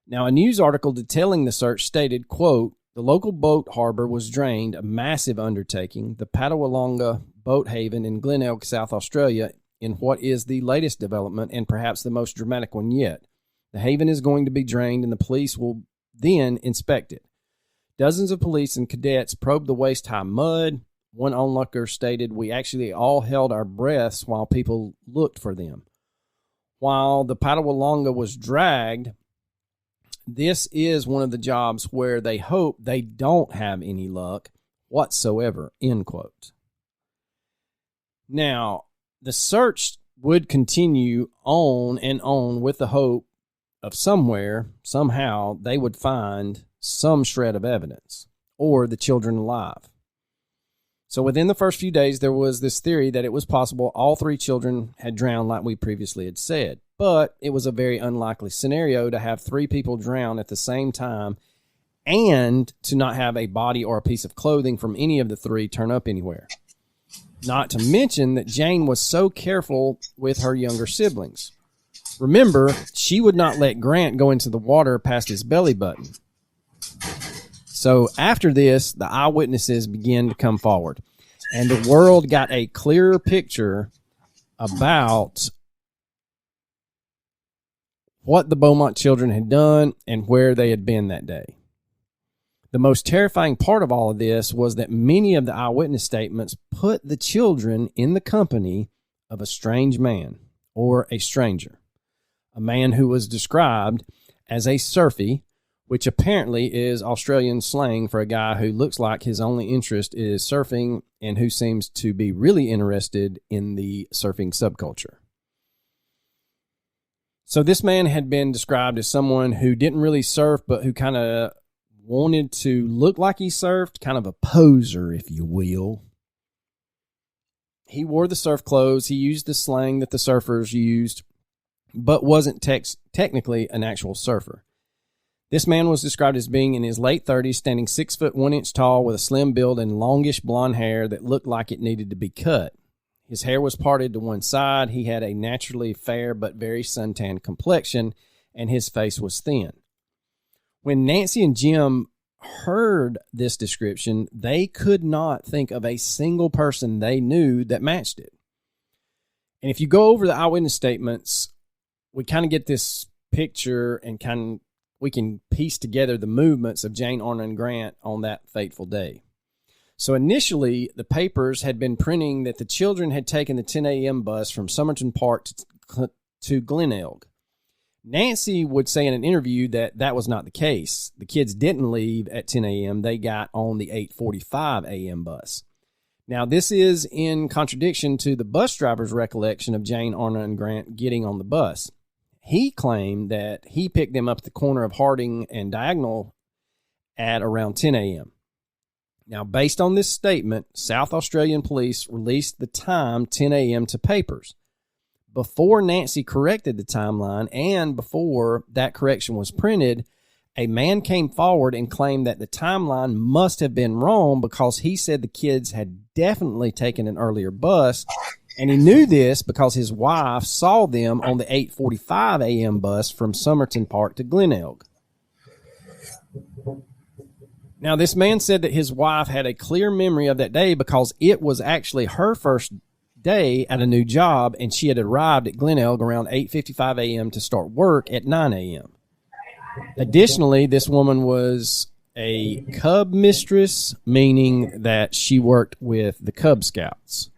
[SPEAKER 7] Now, a news article detailing the search stated, quote, "The local boat harbor was drained, a massive undertaking, the Patawalonga boat haven in Glenelg, South Australia, in what is the latest development and perhaps the most dramatic one yet. The haven is going to be drained and the police will then inspect it. Dozens of police and cadets probed the waist-high mud. One onlooker stated, "We actually all held our breaths while people looked for them." While the Patawalonga was dragged, this is one of the jobs where they hope they don't have any luck whatsoever, end quote. Now, the search would continue on and on with the hope of somewhere, somehow, they would find some shred of evidence or the children alive. So within the first few days, there was this theory that it was possible all 3 children had drowned like we previously had said. But it was a very unlikely scenario to have 3 people drown at the same time and to not have a body or a piece of clothing from any of the 3 turn up anywhere. Not to mention that Jane was so careful with her younger siblings. Remember, she would not let Grant go into the water past his belly button. So after this, the eyewitnesses began to come forward, and the world got a clearer picture about what the Beaumont children had done and where they had been that day. The most terrifying part of all of this was that many of the eyewitness statements put the children in the company of a strange man or a stranger, a man who was described as a surfy, which apparently is Australian slang for a guy who looks like his only interest is surfing and who seems to be really interested in the surfing subculture. So this man had been described as someone who didn't really surf, but who kind of wanted to look like he surfed, kind of a poser, if you will. He wore the surf clothes. He used the slang that the surfers used, but wasn't technically an actual surfer. This man was described as being in his late 30s, standing 6 foot 1 inch tall with a slim build and longish blonde hair that looked like it needed to be cut. His hair was parted to one side. He had a naturally fair but very suntanned complexion, and his face was thin. When Nancy and Jim heard this description, they could not think of a single person they knew that matched it. And if you go over the eyewitness statements, we kind of get this picture and we can piece together the movements of Jane, Arna, and Grant on that fateful day. So initially, the papers had been printing that the children had taken the 10 a.m. bus from Somerton Park to Glenelg. Nancy would say in an interview that that was not the case. The kids didn't leave at 10 a.m. They got on the 8:45 a.m. bus. Now, this is in contradiction to the bus driver's recollection of Jane, Arna, and Grant getting on the bus. He claimed that he picked them up at the corner of Harding and Diagonal at around 10 a.m. Now, based on this statement, South Australian police released the time 10 a.m. to papers. Before Nancy corrected the timeline and before that correction was printed, a man came forward and claimed that the timeline must have been wrong because he said the kids had definitely taken an earlier bus, and he knew this because his wife saw them on the 8:45 a.m. bus from Somerton Park to Glenelg. Now, this man said that his wife had a clear memory of that day because it was actually her first day at a new job, and she had arrived at Glen Elg around 8:55 a.m. to start work at 9 a.m. Additionally, this woman was a Cub mistress, meaning that she worked with the Cub Scouts.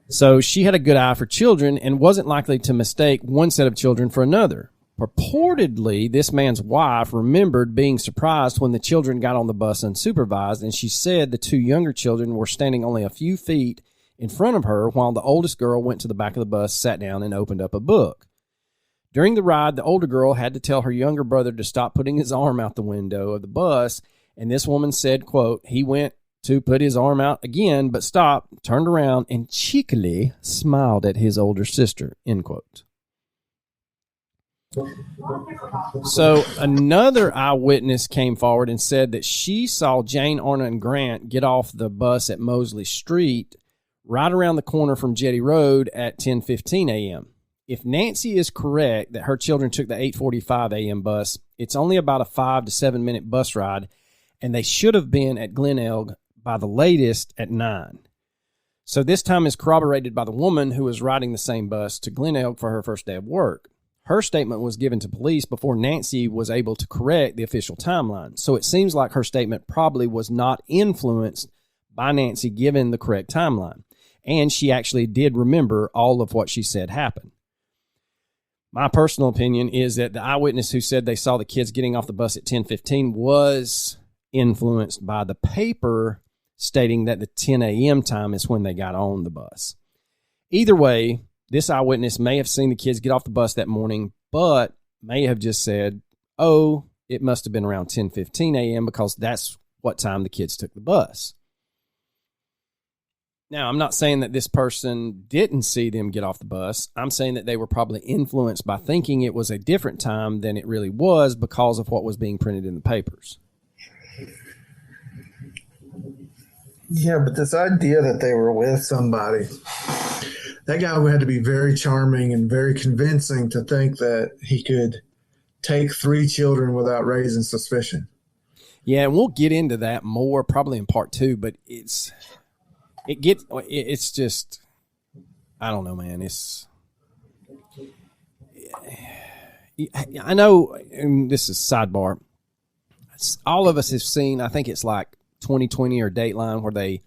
[SPEAKER 7] So she had a good eye for children and wasn't likely to mistake one set of children for another. Purportedly, this man's wife remembered being surprised when the children got on the bus unsupervised, and she said the two younger children were standing only a few feet in front of her while the oldest girl went to the back of the bus, sat down, and opened up a book. During the ride, the older girl had to tell her younger brother to stop putting his arm out the window of the bus, and this woman said, quote, he went to put his arm out again, but stopped, turned around, and cheekily smiled at his older sister, end quote. So another eyewitness came forward and said that she saw Jane Arna and Grant get off the bus at Mosley Street right around the corner from Jetty Road at 10:15 a.m. If Nancy is correct that her children took the 8:45 a.m. bus, it's only about a 5 to 7 minute bus ride, and they should have been at Glen Elg by the latest at 9. So this time is corroborated by the woman who was riding the same bus to Glen Elg for her first day of work. Her statement was given to police before Nancy was able to correct the official timeline. So it seems like her statement probably was not influenced by Nancy given the correct timeline. And she actually did remember all of what she said happened. My personal opinion is that the eyewitness who said they saw the kids getting off the bus at 10:15 was influenced by the paper stating that the 10 a.m. time is when they got on the bus. Either way, this eyewitness may have seen the kids get off the bus that morning, but may have just said, oh, it must have been around 10:15 a.m. because that's what time the kids took the bus. Now, I'm not saying that this person didn't see them get off the bus. I'm saying that they were probably influenced by thinking it was a different time than it really was because of what was being printed in the papers.
[SPEAKER 8] Yeah, but this idea that they were with somebody, that guy had to be very charming and very convincing to think that he could take 3 children without raising suspicion.
[SPEAKER 7] Yeah, and we'll get into that more probably in part 2, but it's just, I don't know, man. I know, and this is sidebar, all of us have seen, I think it's like 2020 or Dateline, where they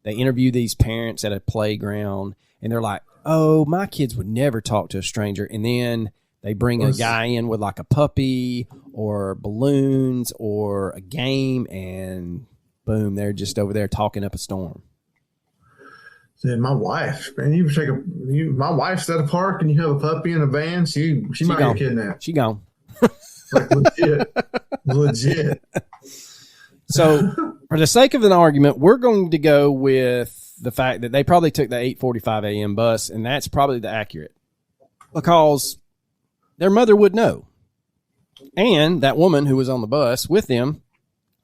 [SPEAKER 7] interview these parents at a playground, and they're like, oh, my kids would never talk to a stranger. And then they bring a guy in with like a puppy or balloons or a game, and boom, they're just over there talking up a storm.
[SPEAKER 8] Said my wife, man, my wife's at a park and you have a puppy in a van, she might get kidnapped.
[SPEAKER 7] She gone.
[SPEAKER 8] Like legit.
[SPEAKER 7] So for the sake of an argument, we're going to go with the fact that they probably took the 8:45 a.m. bus, and that's probably the accurate, because their mother would know. And that woman who was on the bus with them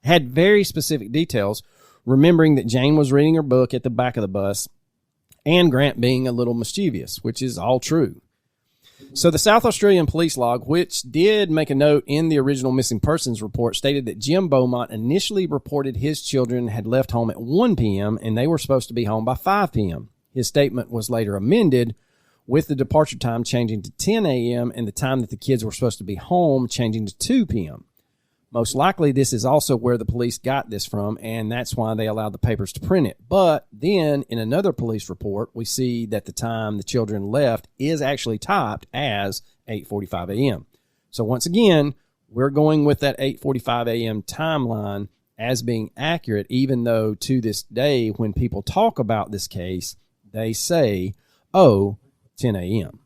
[SPEAKER 7] had very specific details, remembering that Jane was reading her book at the back of the bus and Grant being a little mischievous, which is all true. So the South Australian police log, which did make a note in the original missing persons report, stated that Jim Beaumont initially reported his children had left home at 1 p.m. and they were supposed to be home by 5 p.m. His statement was later amended, with the departure time changing to 10 a.m. and the time that the kids were supposed to be home changing to 2 p.m. Most likely, this is also where the police got this from, and that's why they allowed the papers to print it. But then, in another police report, we see that the time the children left is actually typed as 8:45 a.m. So once again, we're going with that 8:45 a.m. timeline as being accurate, even though to this day, when people talk about this case, they say, oh, 10 a.m.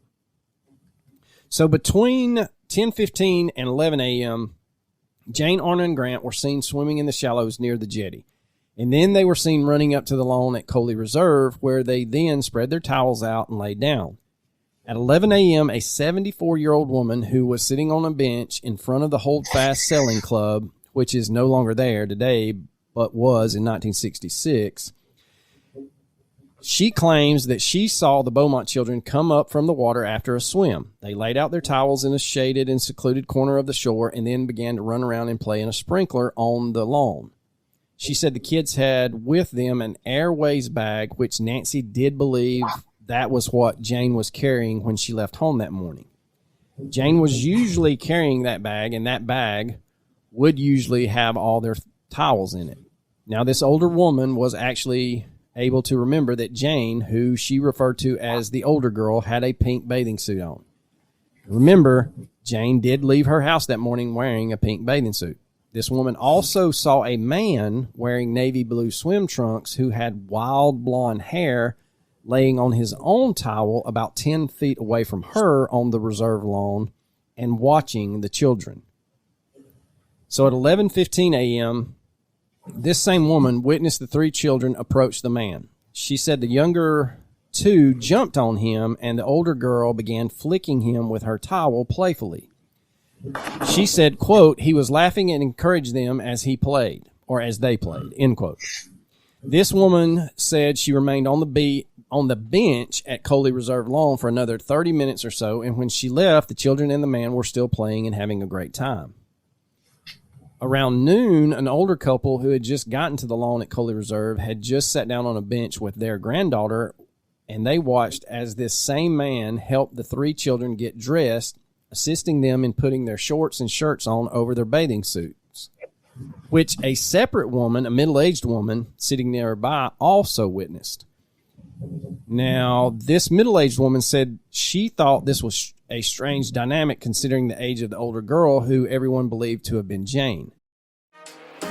[SPEAKER 7] So between 10:15 and 11 a.m., Jane, Arna, and Grant were seen swimming in the shallows near the jetty. And then they were seen running up to the lawn at Coley Reserve, where they then spread their towels out and laid down. At 11 a.m., a 74-year-old woman who was sitting on a bench in front of the Hold Fast Selling Club, which is no longer there today, but was in 1966, She claims that she saw the Beaumont children come up from the water after a swim. They laid out their towels in a shaded and secluded corner of the shore and then began to run around and play in a sprinkler on the lawn. She said the kids had with them an Airways bag, which Nancy did believe that was what Jane was carrying when she left home that morning. Jane was usually carrying that bag, and that bag would usually have all their towels in it. Now, this older woman was actually able to remember that Jane, who she referred to as the older girl, had a pink bathing suit on. Remember, Jane did leave her house that morning wearing a pink bathing suit. This woman also saw a man wearing navy blue swim trunks who had wild blonde hair laying on his own towel about 10 feet away from her on the reserve lawn and watching the children. So at 11:15 a.m., this same woman witnessed the three children approach the man. She said the younger two jumped on him, and the older girl began flicking him with her towel playfully. She said, quote, he was laughing and encouraged them as he played, or as they played, end quote. This woman said she remained on the bench at Coley Reserve Lawn for another 30 minutes or so, and when she left, the children and the man were still playing and having a great time. Around noon, an older couple who had just gotten to the lawn at Coley Reserve had just sat down on a bench with their granddaughter, and they watched as this same man helped the three children get dressed, assisting them in putting their shorts and shirts on over their bathing suits, which a separate woman, a middle-aged woman sitting nearby, also witnessed. Now, this middle-aged woman said she thought this was a strange dynamic considering the age of the older girl, who everyone believed to have been Jane.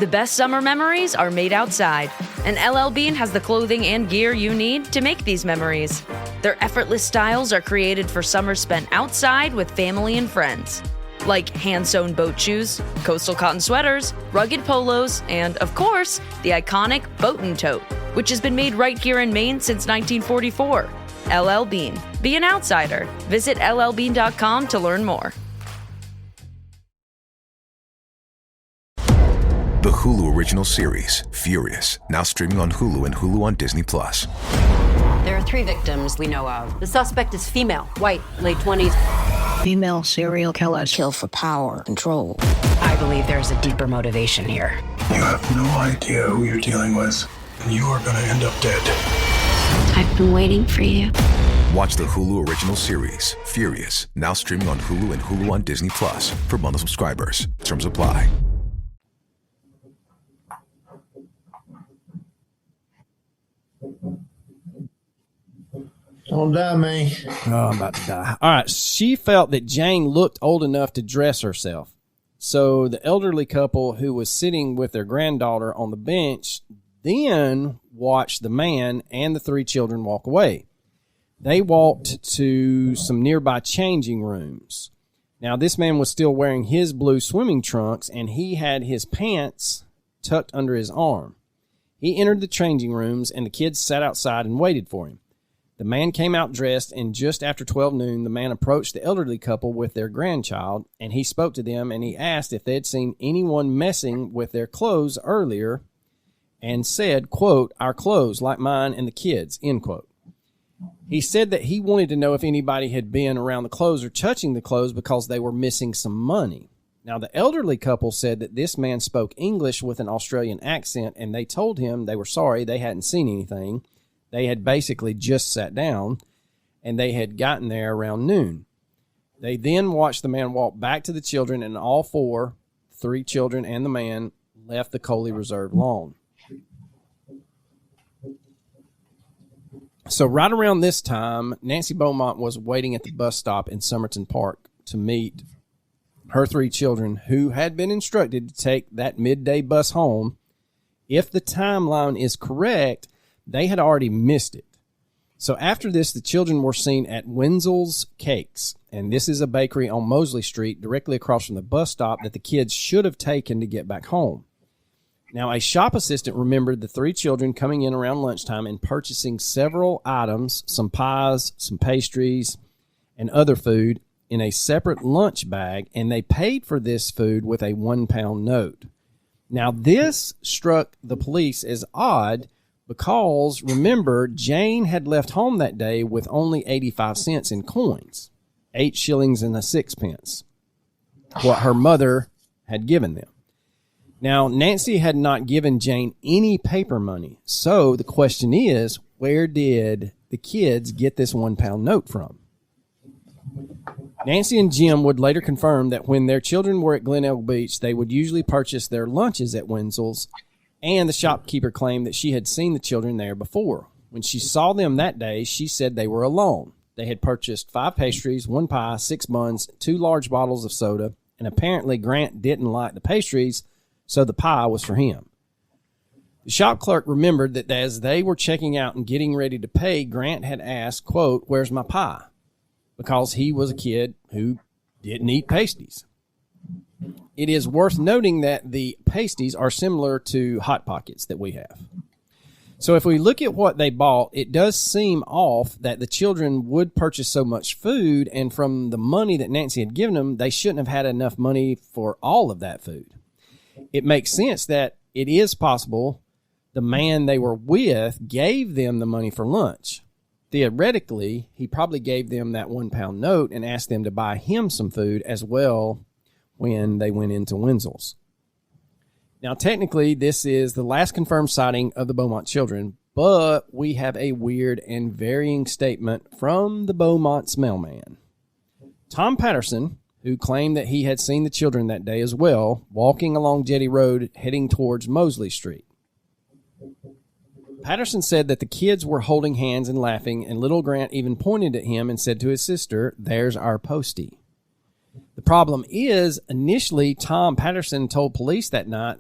[SPEAKER 1] The best summer memories are made outside, and LL Bean has the clothing and gear you need to make these memories. Their effortless styles are created for summer spent outside with family and friends. Like hand-sewn boat shoes, coastal cotton sweaters, rugged polos, and, of course, the iconic boat and tote, which has been made right here in Maine since 1944. LL Bean. Be an outsider. Visit llbean.com to learn more.
[SPEAKER 2] The Hulu original series, Furious, now streaming on Hulu and Hulu on Disney Plus.
[SPEAKER 3] There are three victims we know of. The suspect is female, white, late 20s.
[SPEAKER 4] Female serial killers kill for power, control.
[SPEAKER 3] I believe there's a deeper motivation here.
[SPEAKER 5] You have no idea who you're dealing with, and you are going to end up dead.
[SPEAKER 10] I've been waiting for you.
[SPEAKER 2] Watch the Hulu original series, Furious, now streaming on Hulu and Hulu on Disney Plus for bundle subscribers. Terms apply.
[SPEAKER 8] Don't die, man.
[SPEAKER 7] Oh, I'm about to die. All right. She felt that Jane looked old enough to dress herself. So the elderly couple who was sitting with their granddaughter on the bench then watched the man and the three children walk away. They walked to some nearby changing rooms. Now, this man was still wearing his blue swimming trunks, and he had his pants tucked under his arm. He entered the changing rooms, and the kids sat outside and waited for him. The man came out dressed, and just after 12 noon, the man approached the elderly couple with their grandchild, and he spoke to them, and he asked if they had seen anyone messing with their clothes earlier, and said, quote, our clothes, like mine and the kids, end quote. He said that he wanted to know if anybody had been around the clothes or touching the clothes because they were missing some money. Now, the elderly couple said that this man spoke English with an Australian accent, and they told him they were sorry they hadn't seen anything. They had basically just sat down, and they had gotten there around noon. They then watched the man walk back to the children, and all four, three children and the man, left the Coley Reserve lawn. So right around this time, Nancy Beaumont was waiting at the bus stop in Somerton Park to meet her three children, who had been instructed to take that midday bus home. If the timeline is correct, they had already missed it. So after this, the children were seen at Wenzel's Cakes, and this is a bakery on Mosley Street directly across from the bus stop that the kids should have taken to get back home. Now, a shop assistant remembered the three children coming in around lunchtime and purchasing several items, some pies, some pastries, and other food in a separate lunch bag, and they paid for this food with a £1 note. Now, this struck the police as odd, because, remember, Jane had left home that day with only 85 cents in coins, 8 shillings and a sixpence, what her mother had given them. Now, Nancy had not given Jane any paper money, so the question is, where did the kids get this £1 note from? Nancy and Jim would later confirm that when their children were at Glen Elg Beach, they would usually purchase their lunches at Wenzel's, and the shopkeeper claimed that she had seen the children there before. When she saw them that day, she said they were alone. They had purchased 5 pastries, 1 pie, 6 buns, 2 large bottles of soda, and apparently Grant didn't like the pastries, so the pie was for him. The shop clerk remembered that as they were checking out and getting ready to pay, Grant had asked, quote, "Where's my pie?" because he was a kid who didn't eat pasties. It is worth noting that the pasties are similar to Hot Pockets that we have. So if we look at what they bought, it does seem off that the children would purchase so much food, and from the money that Nancy had given them, they shouldn't have had enough money for all of that food. It makes sense that it is possible the man they were with gave them the money for lunch. Theoretically, he probably gave them that £1 note and asked them to buy him some food as well when they went into Wenzel's. Now, technically, this is the last confirmed sighting of the Beaumont children, but we have a weird and varying statement from the Beaumont's mailman. Tom Patterson, who claimed that he had seen the children that day as well, walking along Jetty Road heading towards Mosley Street. Patterson said that the kids were holding hands and laughing, and little Grant even pointed at him and said to his sister, "There's our postie." The problem is, initially, Tom Patterson told police that night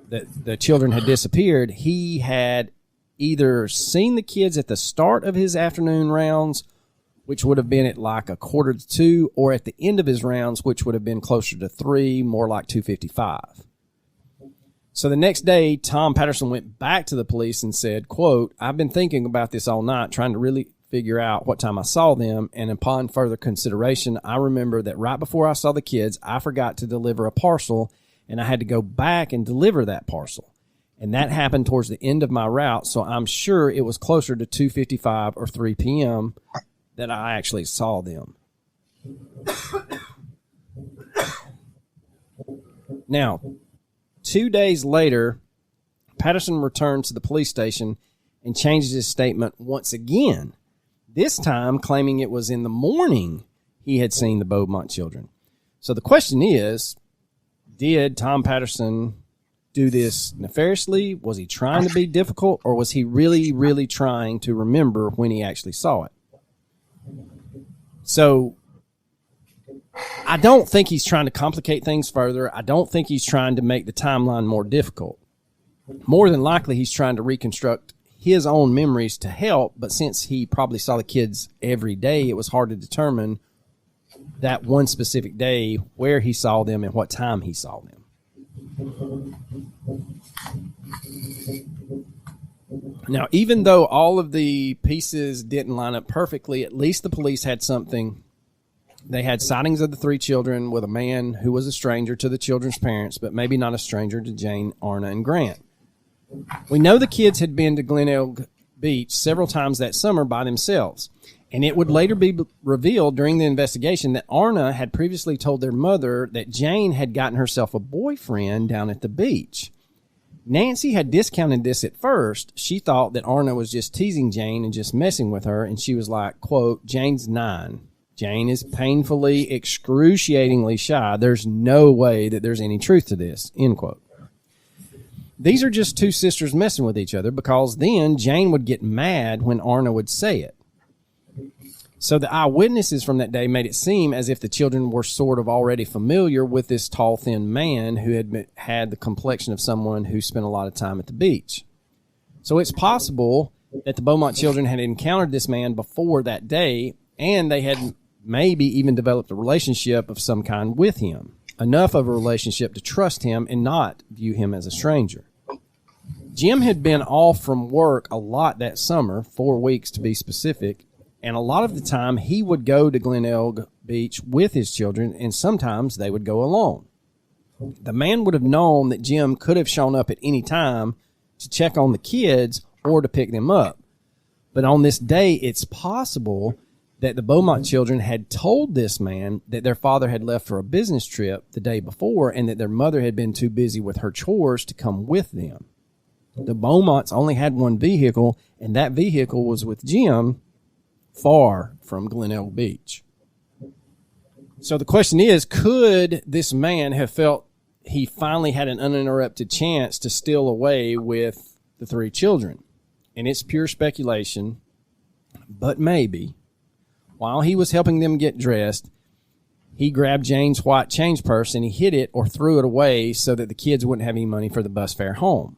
[SPEAKER 7] that the children had disappeared. He had either seen the kids at the start of his afternoon rounds, which would have been at like 1:45, or at the end of his rounds, which would have been closer to 3, more like 2:55. So the next day, Tom Patterson went back to the police and said, quote, "I've been thinking about this all night, trying to really figure out what time I saw them, and upon further consideration, I remember that right before I saw the kids, I forgot to deliver a parcel, and I had to go back and deliver that parcel. And that happened towards the end of my route, so I'm sure it was closer to 2:55 or 3 p.m. that I actually saw them." Now, 2 days later, Patterson returned to the police station and changed his statement once again, this time claiming it was in the morning he had seen the Beaumont children. So the question is, did Tom Patterson do this nefariously? Was he trying to be difficult, or was he really, really trying to remember when he actually saw it? So I don't think he's trying to complicate things further. I don't think he's trying to make the timeline more difficult. More than likely, he's trying to reconstruct his own memories to help, but since he probably saw the kids every day, it was hard to determine that one specific day where he saw them and what time he saw them. Now, even though all of the pieces didn't line up perfectly, at least the police had something. They had sightings of the 3 children with a man who was a stranger to the children's parents, but maybe not a stranger to Jane, Arna, and Grant. We know the kids had been to Glen Elg Beach several times that summer by themselves, and it would later be revealed during the investigation that Arna had previously told their mother that Jane had gotten herself a boyfriend down at the beach. Nancy had discounted this at first. She thought that Arna was just teasing Jane and just messing with her, and she was like, quote, "Jane's 9. Jane is painfully, excruciatingly shy. There's no way that there's any truth to this," end quote. These are just 2 sisters messing with each other, because then Jane would get mad when Arna would say it. So the eyewitnesses from that day made it seem as if the children were sort of already familiar with this tall, thin man who had the complexion of someone who spent a lot of time at the beach. So it's possible that the Beaumont children had encountered this man before that day, and they had maybe even developed a relationship of some kind with him, enough of a relationship to trust him and not view him as a stranger. Jim had been off from work a lot that summer, 4 weeks to be specific, and a lot of the time he would go to Glen Elg Beach with his children, and sometimes they would go alone. The man would have known that Jim could have shown up at any time to check on the kids or to pick them up. But on this day, it's possible that the Beaumont children had told this man that their father had left for a business trip the day before and that their mother had been too busy with her chores to come with them. The Beaumonts only had one vehicle, and that vehicle was with Jim, far from Glenelg Beach. So the question is, could this man have felt he finally had an uninterrupted chance to steal away with the three children? And it's pure speculation, but maybe, while he was helping them get dressed, he grabbed Jane's white change purse and he hid it or threw it away so that the kids wouldn't have any money for the bus fare home.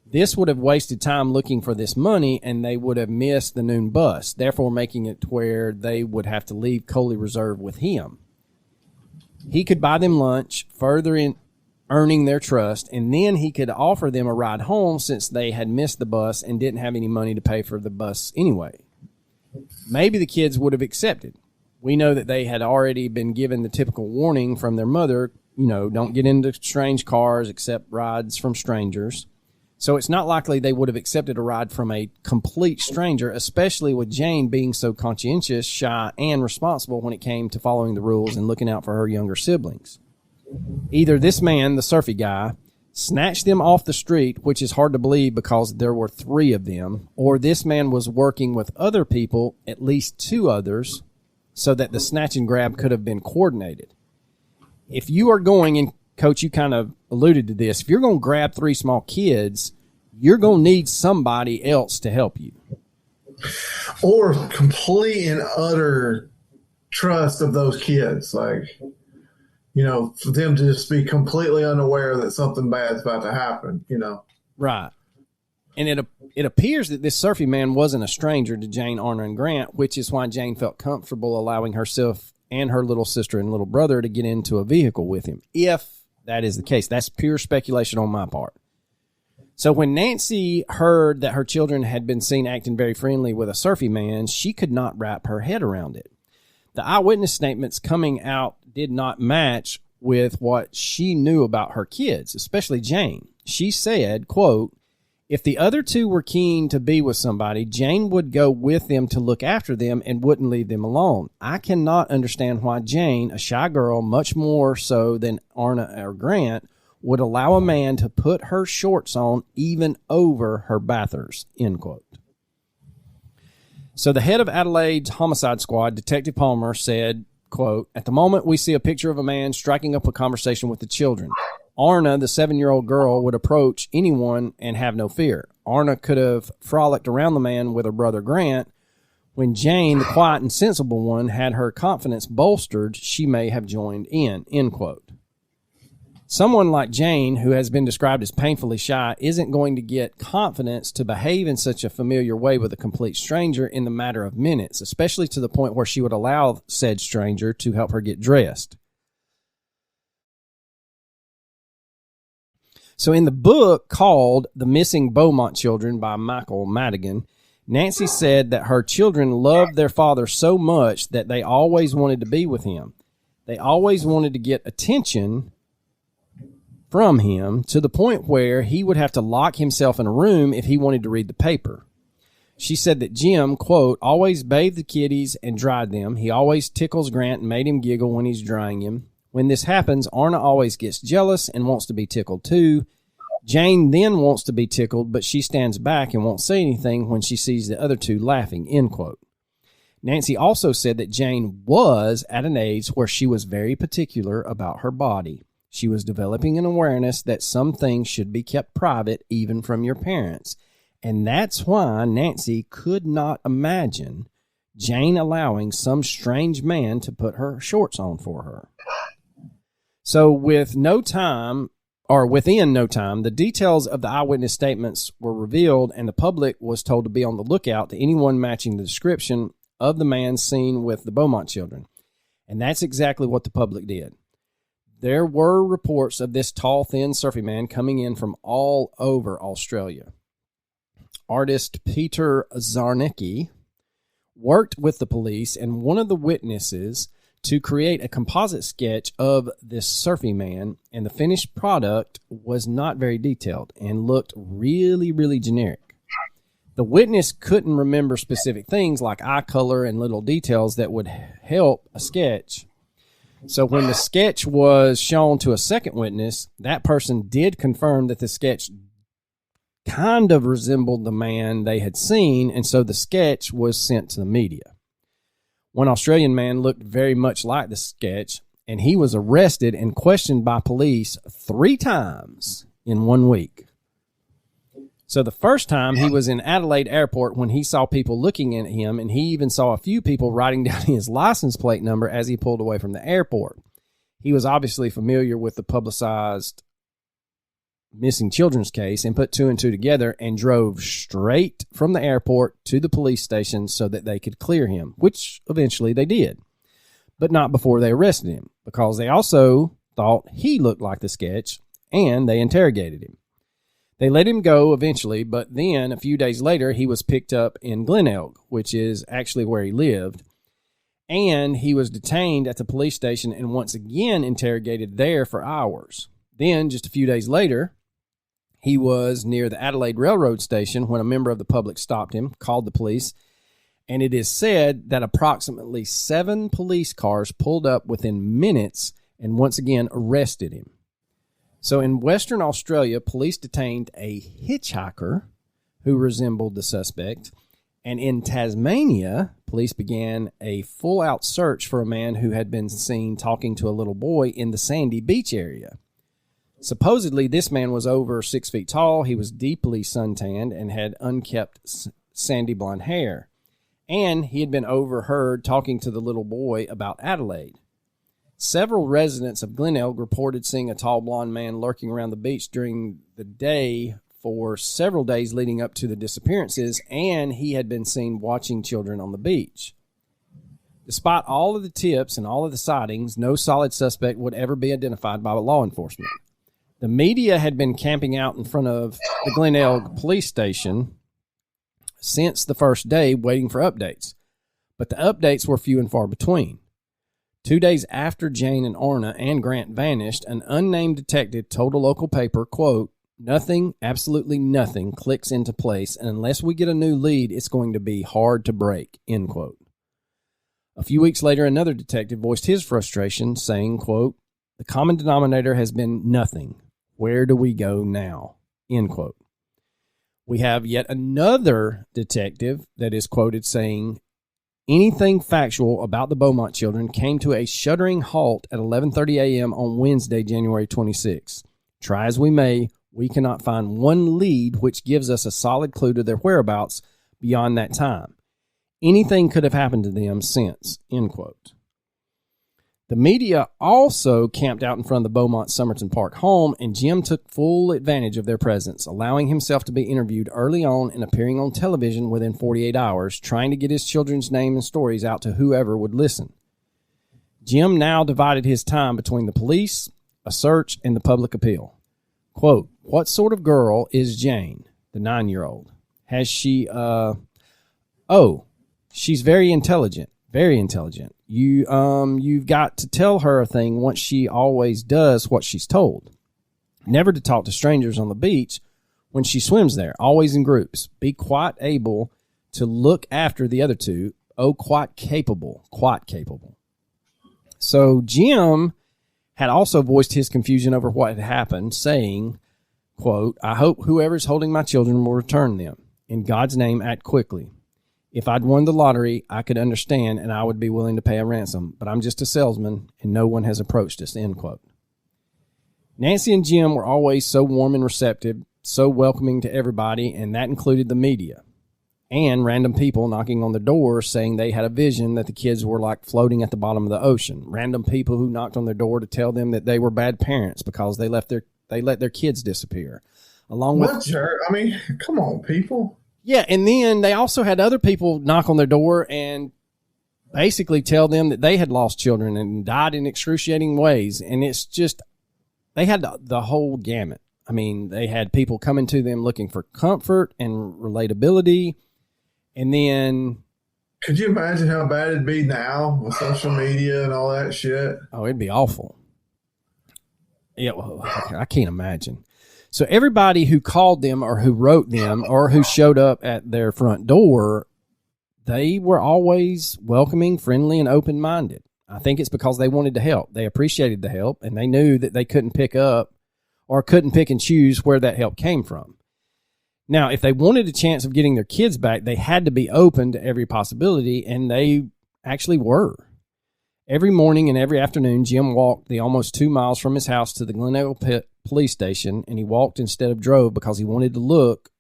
[SPEAKER 7] This would have wasted time looking for this money, and they would have missed the noon bus, therefore making it to where they would have to leave Coley Reserve with him. He could buy them lunch, further in earning their trust, and then he could offer them a ride home since they had missed the bus and didn't have any money to pay for the bus anyway. Maybe the kids would have accepted. We know that they had already been given the typical warning from their mother, don't get into strange cars, accept rides from strangers. So it's not likely they would have accepted a ride from a complete stranger, especially with Jane being so conscientious, shy, and responsible when it came to following the rules and looking out for her younger siblings. Either this man, the surfy guy, snatched them off the street, which is hard to believe because there were three of them, or this man was working with other people, at least two others, so that the snatch and grab could have been coordinated. If you are going, and Coach, you kind of alluded to this, if you're going to grab three small kids, you're going to need somebody else to help you.
[SPEAKER 8] Or complete and utter trust of those kids. Like, for them to just be completely unaware that something bad's about to happen,
[SPEAKER 7] Right. And it appears that this surfy man wasn't a stranger to Jane, Arna, and Grant, which is why Jane felt comfortable allowing herself and her little sister and little brother to get into a vehicle with him, if that is the case. That's pure speculation on my part. So when Nancy heard that her children had been seen acting very friendly with a surfy man, she could not wrap her head around it. The eyewitness statements coming out did not match with what she knew about her kids, especially Jane. She said, quote, "If the other two were keen to be with somebody, Jane would go with them to look after them and wouldn't leave them alone. I cannot understand why Jane, a shy girl, much more so than Arna or Grant, would allow a man to put her shorts on even over her bathers," end quote. So the head of Adelaide's homicide squad, Detective Palmer, said, quote, "At the moment, we see a picture of a man striking up a conversation with the children. Arna, the 7-year-old girl, would approach anyone and have no fear. Arna could have frolicked around the man with her brother Grant. When Jane, the quiet and sensible one, had her confidence bolstered, she may have joined in," end quote. Someone like Jane, who has been described as painfully shy, isn't going to get confidence to behave in such a familiar way with a complete stranger in the matter of minutes, especially to the point where she would allow said stranger to help her get dressed. So in the book called The Missing Beaumont Children by Michael Madigan, Nancy said that her children loved their father so much that they always wanted to be with him. They always wanted to get attention from him to the point where he would have to lock himself in a room if he wanted to read the paper. She said that Jim, quote, "always bathed the kiddies and dried them. He always tickles Grant and made him giggle when he's drying him. When this happens, Arna always gets jealous and wants to be tickled too. Jane then wants to be tickled, but she stands back and won't say anything when she sees the other two laughing," end quote. Nancy also said that Jane was at an age where she was very particular about her body. She was developing an awareness that some things should be kept private even from your parents. And that's why Nancy could not imagine Jane allowing some strange man to put her shorts on for her. So within no time, the details of the eyewitness statements were revealed, and the public was told to be on the lookout to anyone matching the description of the man seen with the Beaumont children. And that's exactly what the public did. There were reports of this tall, thin, surfy man coming in from all over Australia. Artist Peter Zarnicki worked with the police and one of the witnesses to create a composite sketch of this surfy man, and the finished product was not very detailed and looked really, really generic. The witness couldn't remember specific things like eye color and little details that would help a sketch. So when the sketch was shown to a second witness, that person did confirm that the sketch kind of resembled the man they had seen, and so the sketch was sent to the media. One Australian man looked very much like the sketch, and he was arrested and questioned by police 3 times in 1 week. So the first time he was in Adelaide Airport when he saw people looking at him, and he even saw a few people writing down his license plate number as he pulled away from the airport. He was obviously familiar with the publicized missing children's case and put 2 and 2 together and drove straight from the airport to the police station so that they could clear him, which eventually they did, but not before they arrested him, because they also thought he looked like the sketch, and they interrogated him. They let him go eventually, but then a few days later, he was picked up in Glenelg, which is actually where he lived, and he was detained at the police station and once again interrogated there for hours. Then, just a few days later, he was near the Adelaide Railroad Station when a member of the public stopped him, called the police, and it is said that approximately 7 police cars pulled up within minutes and once again arrested him. So in Western Australia, police detained a hitchhiker who resembled the suspect, and in Tasmania, police began a full-out search for a man who had been seen talking to a little boy in the Sandy Beach area. Supposedly, this man was over 6 feet tall, he was deeply suntanned, and had unkempt sandy blonde hair. And he had been overheard talking to the little boy about Adelaide. Several residents of Glenelg reported seeing a tall blonde man lurking around the beach during the day for several days leading up to the disappearances, and he had been seen watching children on the beach. Despite all of the tips and all of the sightings, no solid suspect would ever be identified by law enforcement. The media had been camping out in front of the Glenelg police station since the first day, waiting for updates. But the updates were few and far between. 2 days after Jane and Orna and Grant vanished, an unnamed detective told a local paper, quote, "Nothing, absolutely nothing, clicks into place, and unless we get a new lead, it's going to be hard to break," end quote. A few weeks later, another detective voiced his frustration, saying, quote, "The common denominator has been nothing. Where do we go now?" End quote. We have yet another detective that is quoted saying, "Anything factual about the Beaumont children came to a shuddering halt at 11:30 a.m. on Wednesday, January 26. Try as we may, we cannot find one lead which gives us a solid clue to their whereabouts beyond that time. Anything could have happened to them since," end quote. The media also camped out in front of the Beaumont Somerton Park home, and Jim took full advantage of their presence, allowing himself to be interviewed early on and appearing on television within 48 hours, trying to get his children's name and stories out to whoever would listen. Jim now divided his time between the police, a search, and the public appeal. Quote, "What sort of girl is Jane, the 9-year-old? Has she, she's very intelligent. Very intelligent. You've got to tell her a thing once she always does what she's told. Never to talk to strangers on the beach when she swims there, always in groups. Be quite able to look after the other two. Oh, quite capable, quite capable." So Jim had also voiced his confusion over what had happened, saying, quote, "I hope whoever's holding my children will return them. In God's name, act quickly. If I'd won the lottery, I could understand and I would be willing to pay a ransom, but I'm just a salesman and no one has approached us," end quote. Nancy and Jim were always so warm and receptive, so welcoming to everybody, and that included the media and random people knocking on the door saying they had a vision that the kids were like floating at the bottom of the ocean. Random people who knocked on their door to tell them that they were bad parents because they let their kids disappear.
[SPEAKER 8] Come on, people.
[SPEAKER 7] Yeah, and then they also had other people knock on their door and basically tell them that they had lost children and died in excruciating ways. And it's just, they had the whole gamut. I mean, they had people coming to them looking for comfort and relatability. And then...
[SPEAKER 8] Could you imagine how bad it'd be now with social media and all that shit?
[SPEAKER 7] Oh, it'd be awful. Yeah, well, I can't imagine. So everybody who called them or who wrote them or who showed up at their front door, they were always welcoming, friendly, and open-minded. I think it's because they wanted to help. They appreciated the help, and they knew that they couldn't pick up or couldn't pick and choose where that help came from. Now, if they wanted a chance of getting their kids back, they had to be open to every possibility, and they actually were. Every morning and every afternoon, Jim walked the almost 2 miles from his house to the Glen Elg police station, and he walked instead of drove because he wanted to look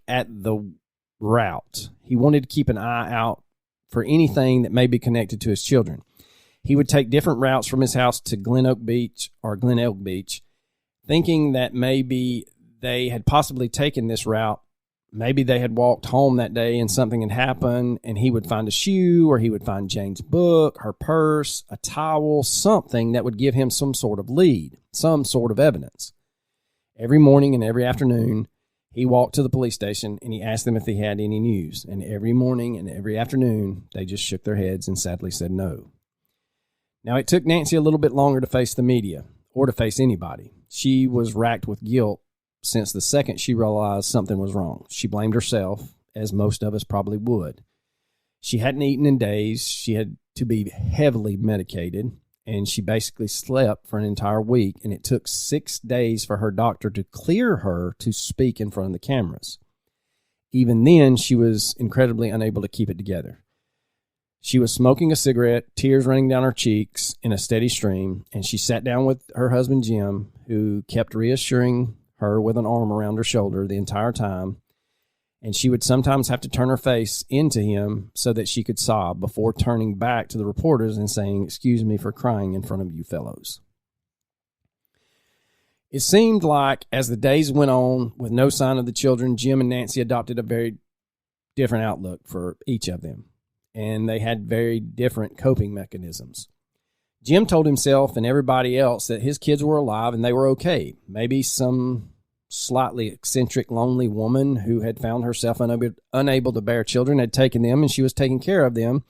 [SPEAKER 7] at the route. He wanted to keep an eye out for anything that may be connected to his children. He would take different routes from his house to Glen Elg Beach, thinking that maybe they had possibly taken this route. Maybe they had walked home that day and something had happened, and he would find a shoe, or he would find Jane's book, her purse, a towel, something that would give him some sort of lead, some sort of evidence. Every morning and every afternoon, he walked to the police station and he asked them if they had any news. And every morning and every afternoon, they just shook their heads and sadly said no. Now, it took Nancy a little bit longer to face the media or to face anybody. She was racked with guilt since the second she realized something was wrong. She blamed herself, as most of us probably would. She hadn't eaten in days. She had to be heavily medicated, and she basically slept for an entire week, and it took 6 days for her doctor to clear her to speak in front of the cameras. Even then, she was incredibly unable to keep it together. She was smoking a cigarette, tears running down her cheeks in a steady stream, and she sat down with her husband, Jim, who kept reassuring her with an arm around her shoulder the entire time, and she would sometimes have to turn her face into him so that she could sob before turning back to the reporters and saying, "Excuse me for crying in front of you fellows." It seemed like as the days went on with no sign of the children, Jim and Nancy adopted a very different outlook for each of them, and they had very different coping mechanisms. Jim told himself and everybody else that his kids were alive and they were okay. Maybe some slightly eccentric, lonely woman who had found herself unable to bear children had taken them, and she was taking care of them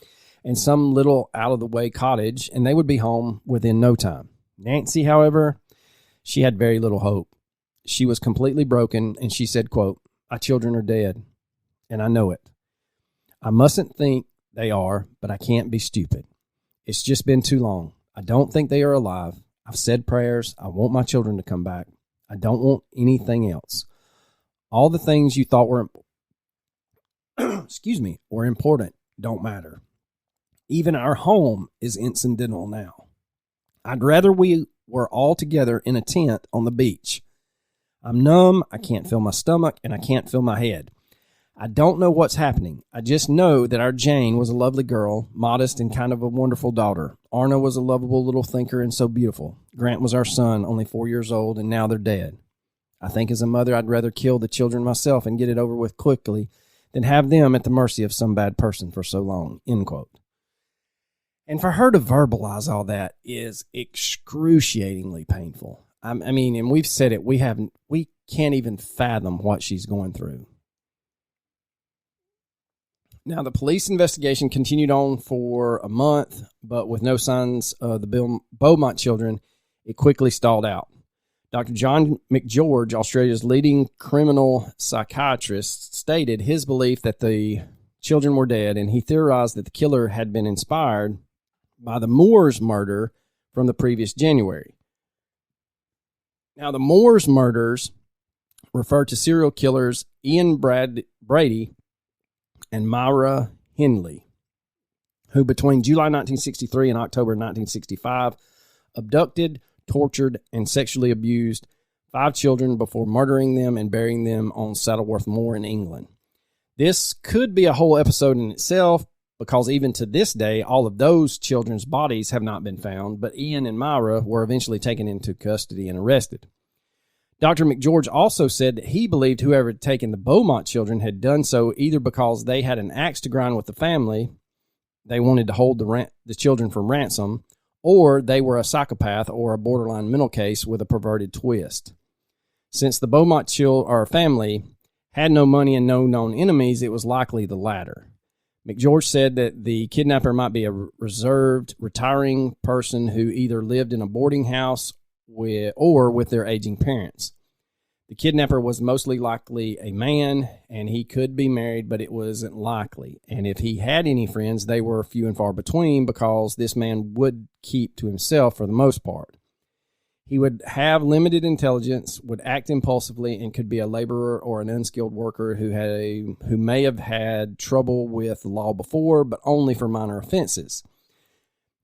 [SPEAKER 7] in some little out-of-the-way cottage, and they would be home within no time. Nancy, however, she had very little hope. She was completely broken, and she said, quote, "My children are dead, and I know it. I mustn't think they are, but I can't be stupid. It's just been too long. I don't think they are alive. I've said prayers. I want my children to come back. I don't want anything else. All the things you thought were were important don't matter. Even our home is incidental now. I'd rather we were all together in a tent on the beach. I'm numb. I can't feel my stomach, and I can't feel my head. I don't know what's happening. I just know that our Jane was a lovely girl, modest and kind of a wonderful daughter. Arna was a lovable little thinker and so beautiful. Grant was our son, only 4 years old, and now they're dead. I think as a mother, I'd rather kill the children myself and get it over with quickly than have them at the mercy of some bad person for so long," end quote. And for her to verbalize all that is excruciatingly painful. I mean, and we've said it, we can't even fathom what she's going through. Now, the police investigation continued on for a month, but with no signs of the Beaumont children, it quickly stalled out. Dr. John McGeorge, Australia's leading criminal psychiatrist, stated his belief that the children were dead, and he theorized that the killer had been inspired by the Moores murder from the previous January. Now, the Moores murders refer to serial killers Ian Brady and Myra Hindley, who between July 1963 and October 1965 abducted, tortured, and sexually abused 5 children before murdering them and burying them on Saddleworth Moor in England. This could be a whole episode in itself, because even to this day, all of those children's bodies have not been found, but Ian and Myra were eventually taken into custody and arrested. Dr. McGeorge also said that he believed whoever had taken the Beaumont children had done so either because they had an axe to grind with the family, they wanted to hold the children for ransom, or they were a psychopath or a borderline mental case with a perverted twist. Since the Beaumont family had no money and no known enemies, it was likely the latter. McGeorge said that the kidnapper might be a reserved, retiring person who either lived in a boarding house with their aging parents. The kidnapper was mostly likely a man, and he could be married, but it wasn't likely. And if he had any friends, they were few and far between because this man would keep to himself for the most part. He would have limited intelligence, would act impulsively, and could be a laborer or an unskilled worker who may have had trouble with the law before, but only for minor offenses.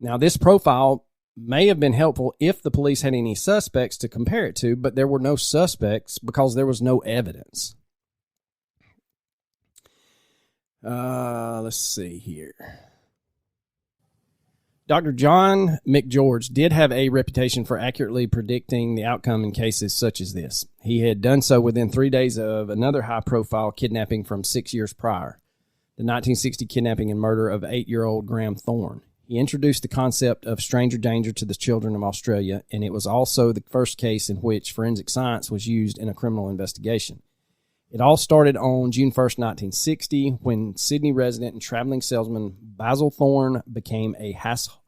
[SPEAKER 7] Now, this profile may have been helpful if the police had any suspects to compare it to, but there were no suspects because there was no evidence. Let's see here. Dr. John McGeorge did have a reputation for accurately predicting the outcome in cases such as this. He had done so within 3 days of another high-profile kidnapping from 6 years prior, the 1960 kidnapping and murder of 8-year-old Graham Thorne. He introduced the concept of stranger danger to the children of Australia, and it was also the first case in which forensic science was used in a criminal investigation. It all started on June 1st, 1960, when Sydney resident and traveling salesman Basil Thorne became a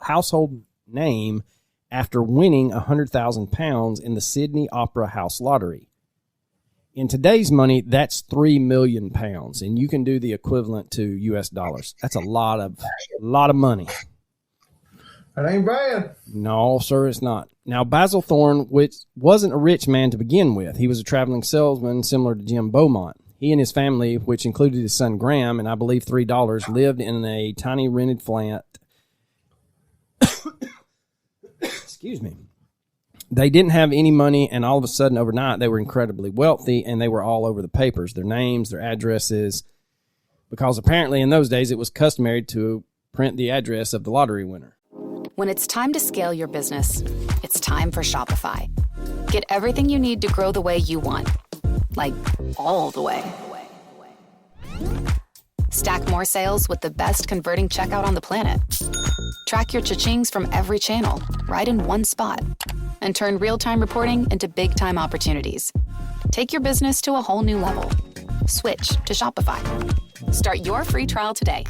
[SPEAKER 7] household name after winning £100,000 in the Sydney Opera House lottery. In today's money, that's £3 million, and you can do the equivalent to US dollars. That's a lot of money.
[SPEAKER 8] That ain't bad.
[SPEAKER 7] No, sir, it's not. Now, Basil Thorne, which wasn't a rich man to begin with. He was a traveling salesman similar to Jim Beaumont. He and his family, which included his son Graham and I believe $3, lived in a tiny rented flat. Excuse me. They didn't have any money, and all of a sudden, overnight, they were incredibly wealthy, and they were all over the papers, their names, their addresses, because apparently in those days it was customary to print the address of the lottery winner.
[SPEAKER 12] When it's time to scale your business, it's time for Shopify. Get everything you need to grow the way you want. Like, all the way. Stack more sales with the best converting checkout on the planet. Track your cha-chings from every channel, right in one spot. And turn real-time reporting into big-time opportunities. Take your business to a whole new level. Switch to Shopify. Start your free trial today.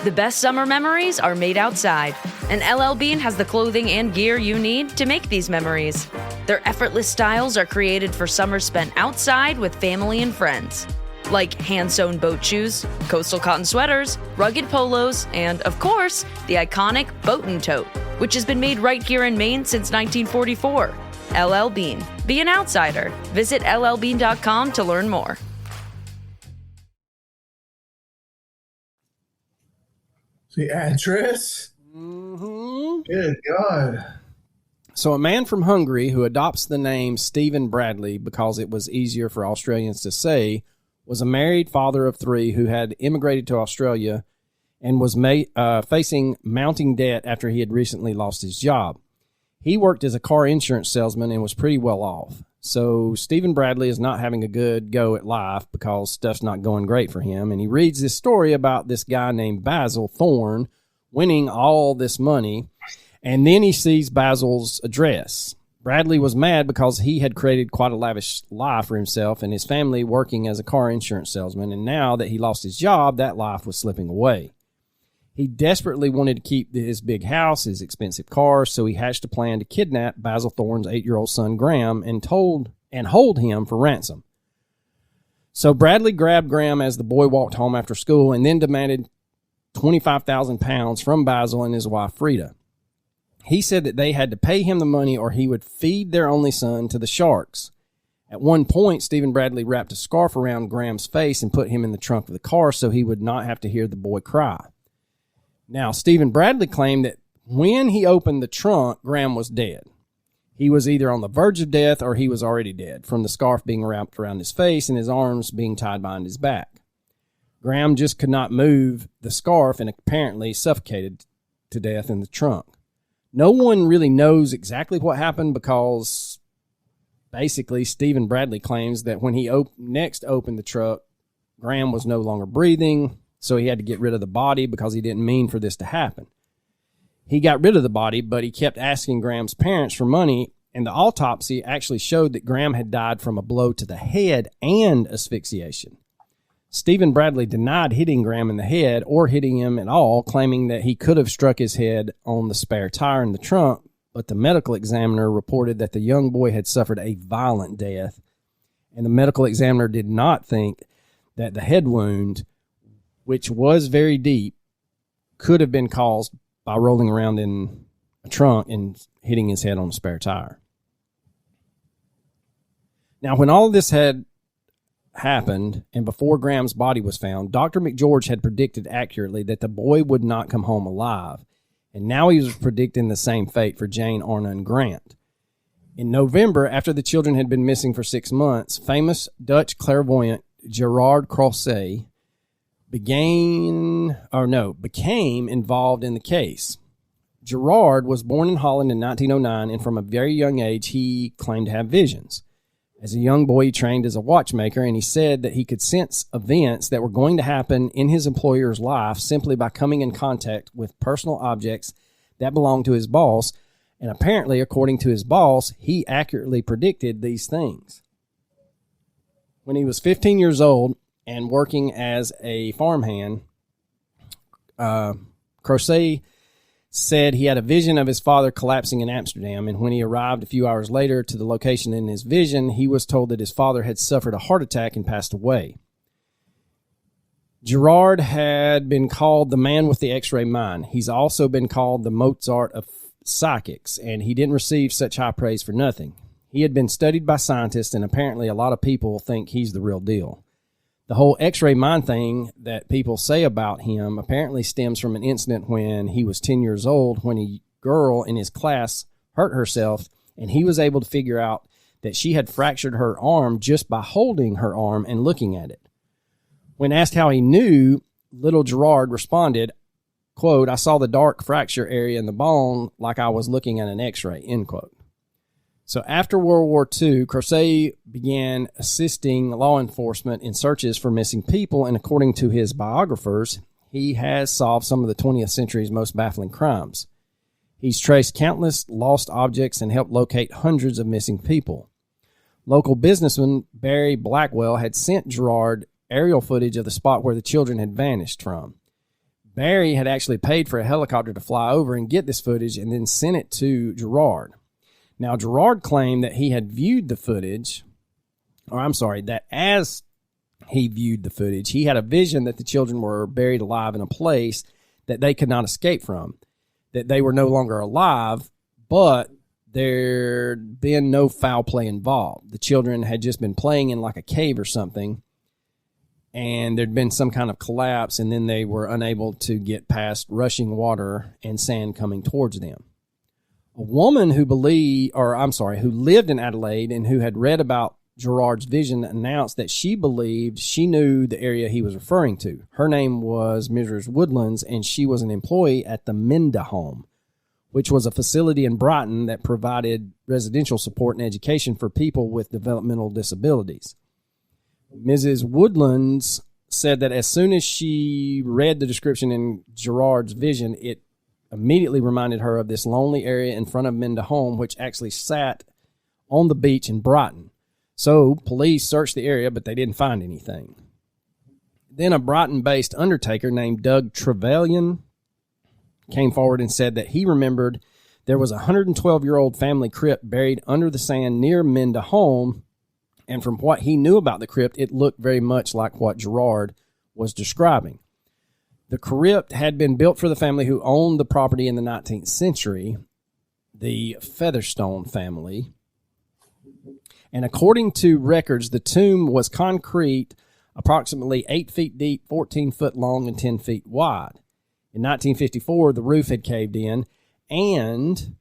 [SPEAKER 1] The best summer memories are made outside, and LL Bean has the clothing and gear you need to make these memories. Their effortless styles are created for summer spent outside with family and friends. Like hand-sewn boat shoes, coastal cotton sweaters, rugged polos, and, of course, the iconic Boatin' Tote, which has been made right here in Maine since 1944. LL Bean. Be an outsider. Visit llbean.com to learn more.
[SPEAKER 8] The address? Mm-hmm. Good God.
[SPEAKER 7] So a man from Hungary who adopts the name Stephen Bradley because it was easier for Australians to say was a married father of 3 who had immigrated to Australia and was facing mounting debt after he had recently lost his job. He worked as a car insurance salesman and was pretty well off. So Stephen Bradley is not having a good go at life because stuff's not going great for him. And he reads this story about this guy named Basil Thorne winning all this money. And then he sees Basil's address. Bradley was mad because he had created quite a lavish life for himself and his family working as a car insurance salesman. And now that he lost his job, that life was slipping away. He desperately wanted to keep his big house, his expensive car, so he hatched a plan to kidnap Basil Thorne's 8-year-old son, Graham, and hold him for ransom. So Bradley grabbed Graham as the boy walked home after school and then demanded £25,000 from Basil and his wife, Frida. He said that they had to pay him the money or he would feed their only son to the sharks. At one point, Stephen Bradley wrapped a scarf around Graham's face and put him in the trunk of the car so he would not have to hear the boy cry. Now, Stephen Bradley claimed that when he opened the trunk, Graham was dead. He was either on the verge of death or he was already dead from the scarf being wrapped around his face and his arms being tied behind his back. Graham just could not move the scarf and apparently suffocated to death in the trunk. No one really knows exactly what happened because basically Stephen Bradley claims that when he next opened the truck, Graham was no longer breathing. So he had to get rid of the body because he didn't mean for this to happen. He got rid of the body, but he kept asking Graham's parents for money, and the autopsy actually showed that Graham had died from a blow to the head and asphyxiation. Stephen Bradley denied hitting Graham in the head or hitting him at all, claiming that he could have struck his head on the spare tire in the trunk, but the medical examiner reported that the young boy had suffered a violent death, and the medical examiner did not think that the head wound, which was very deep, could have been caused by rolling around in a trunk and hitting his head on a spare tire. Now, when all of this had happened and before Graham's body was found, Dr. McGeorge had predicted accurately that the boy would not come home alive, and now he was predicting the same fate for Jane, Arna, and Grant. In November, after the children had been missing for 6 months, famous Dutch clairvoyant Gerard Croiset became involved in the case. Gerard was born in Holland in 1909, and from a very young age, he claimed to have visions. As a young boy, he trained as a watchmaker, and he said that he could sense events that were going to happen in his employer's life simply by coming in contact with personal objects that belonged to his boss, and apparently, according to his boss, he accurately predicted these things. When he was 15 years old and working as a farmhand, Croiset said he had a vision of his father collapsing in Amsterdam, and when he arrived a few hours later to the location in his vision, he was told that his father had suffered a heart attack and passed away. Gerard had been called the man with the X-ray mind. He's also been called the Mozart of psychics, and he didn't receive such high praise for nothing. He had been studied by scientists, and apparently a lot of people think he's the real deal. The whole X-ray mind thing that people say about him apparently stems from an incident when he was 10 years old, when a girl in his class hurt herself, and he was able to figure out that she had fractured her arm just by holding her arm and looking at it. When asked how he knew, little Gerard responded, quote, "I saw the dark fracture area in the bone like I was looking at an X-ray," end quote. So after World War II, Croiset began assisting law enforcement in searches for missing people, and according to his biographers, he has solved some of the 20th century's most baffling crimes. He's traced countless lost objects and helped locate hundreds of missing people. Local businessman Barry Blackwell had sent Gerard aerial footage of the spot where the children had vanished from. Barry had actually paid for a helicopter to fly over and get this footage and then sent it to Gerard. Now, Gerard claimed that he had viewed the footage, that as he viewed the footage, he had a vision that the children were buried alive in a place that they could not escape from, that they were no longer alive, but there'd been no foul play involved. The children had just been playing in like a cave or something, and there'd been some kind of collapse, and then they were unable to get past rushing water and sand coming towards them. A woman who lived in Adelaide and who had read about Gerard's vision announced that she believed she knew the area he was referring to. Her name was Mrs. Woodlands, and she was an employee at the Minda Home, which was a facility in Brighton that provided residential support and education for people with developmental disabilities. Mrs. Woodlands said that as soon as she read the description in Gerard's vision, it immediately reminded her of this lonely area in front of Minda Home, which actually sat on the beach in Brighton. So police searched the area, but they didn't find anything. Then a Brighton-based undertaker named Doug Trevelyan came forward and said that he remembered there was a 112-year-old family crypt buried under the sand near Minda Home, and from what he knew about the crypt, it looked very much like what Gerard was describing. The crypt had been built for the family who owned the property in the 19th century, the Featherstone family. And according to records, the tomb was concrete, approximately 8 feet deep, 14 foot long, and 10 feet wide. In 1954, the roof had caved in, and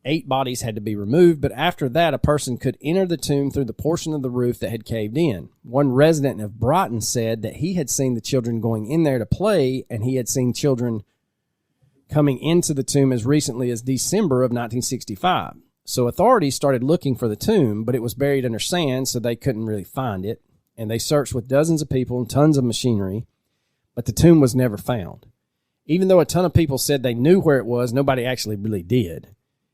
[SPEAKER 7] 8 bodies had to be removed, but after that, a person could enter the tomb through the portion of the roof that had caved in. One resident of Brighton said that he had seen the children going in there to play, and he had seen children coming into the tomb as recently as December of 1965. So authorities started looking for the tomb, but it was buried under sand, so they couldn't really find it, and they searched with dozens of people and tons of machinery, but the tomb was never found. Even though a ton of people said they knew where it was, nobody actually really did.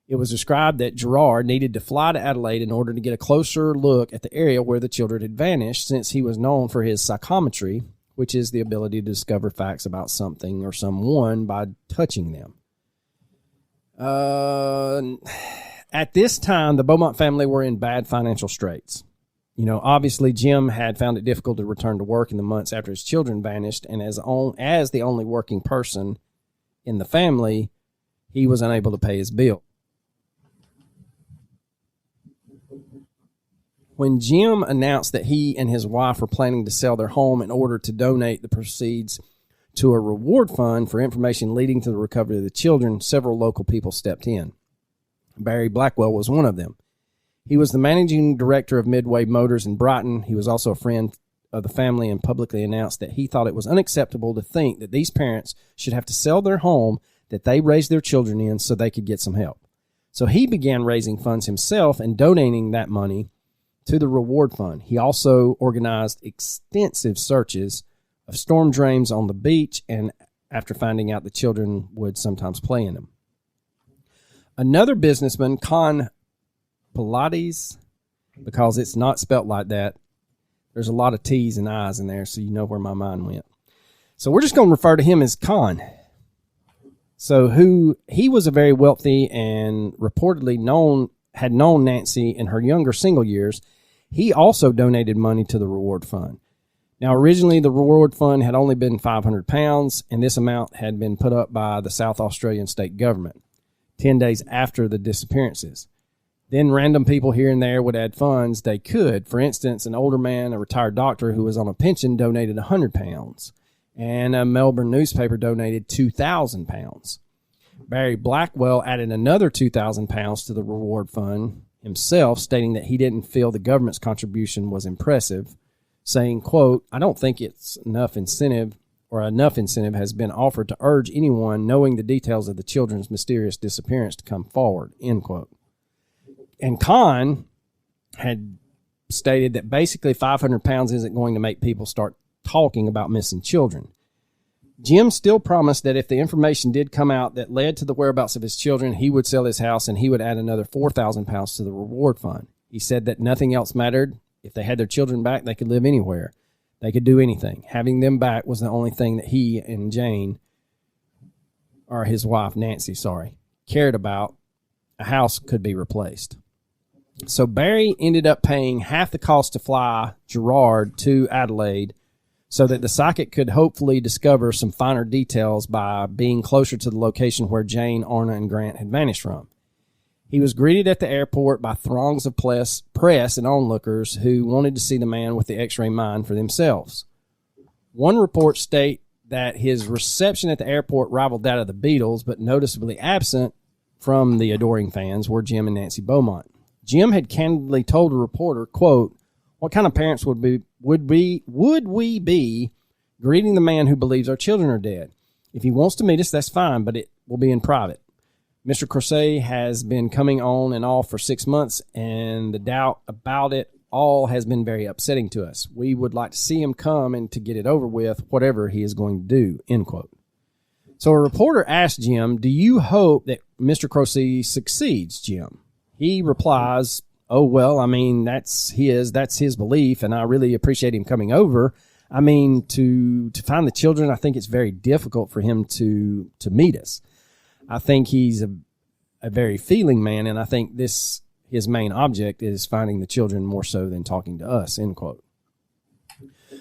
[SPEAKER 7] It was described that Gerard needed to fly to Adelaide in order to get a closer look at the area where the children had vanished, since he was known for his psychometry, which is the ability to discover facts about something or someone by touching them. At this time, the Beaumont family were in bad financial straits. You know, obviously Jim had found it difficult to return to work in the months after his children vanished, and as the only working person in the family, he was unable to pay his bill. When Jim announced that he and his wife were planning to sell their home in order to donate the proceeds to a reward fund for information leading to the recovery of the children, several local people stepped in. Barry Blackwell was one of them. He was the managing director of Midway Motors in Brighton. He was also a friend of the family and publicly announced that he thought it was unacceptable to think that these parents should have to sell their home that they raised their children in so they could get some help. So he began raising funds himself and donating that money to the reward fund. He also organized extensive searches of storm drains on the beach, and after finding out the children would sometimes play in them. Another businessman, Con Pilates, because it's not spelt like that. There's a lot of T's and I's in there, so you know where my mind went. So we're just going to refer to him as Con. So he was a very wealthy and reportedly had known Nancy in her younger single years. He also donated money to the reward fund. Now, originally, the reward fund had only been £500, and this amount had been put up by the South Australian state government 10 days after the disappearances. Then random people here and there would add funds they could. For instance, an older man, a retired doctor who was on a pension, donated £100, and a Melbourne newspaper donated £2,000. Barry Blackwell added another £2,000 to the reward fund himself, stating that he didn't feel the government's contribution was impressive, saying, quote, "I don't think it's enough incentive has been offered to urge anyone knowing the details of the children's mysterious disappearance to come forward," end quote. And Con had stated that basically £500 isn't going to make people start talking about missing children. Jim still promised that if the information did come out that led to the whereabouts of his children, he would sell his house and he would add another £4,000 to the reward fund. He said that nothing else mattered. If they had their children back, they could live anywhere. They could do anything. Having them back was the only thing that he and Jane, or his wife, Nancy, cared about. A house could be replaced. So Barry ended up paying half the cost to fly Gerard to Adelaide so that the psychic could hopefully discover some finer details by being closer to the location where Jane, Orna, and Grant had vanished from. He was greeted at the airport by throngs of press and onlookers who wanted to see the man with the X-ray mind for themselves. One report states that his reception at the airport rivaled that of the Beatles, but noticeably absent from the adoring fans were Jim and Nancy Beaumont. Jim had candidly told a reporter, quote, "What kind of parents would we be greeting the man who believes our children are dead? If he wants to meet us, that's fine, but it will be in private. Mr. Crusade has been coming on and off for 6 months, and the doubt about it all has been very upsetting to us. We would like to see him come and to get it over with, whatever he is going to do," end quote. So a reporter asked Jim, "Do you hope that Mr. Crusade succeeds, Jim?" He replies, "Oh, well, I mean, that's his belief, and I really appreciate him coming over. I mean, to find the children, I think it's very difficult for him to meet us. I think he's a very feeling man, and I think his main object is finding the children more so than talking to us," end quote.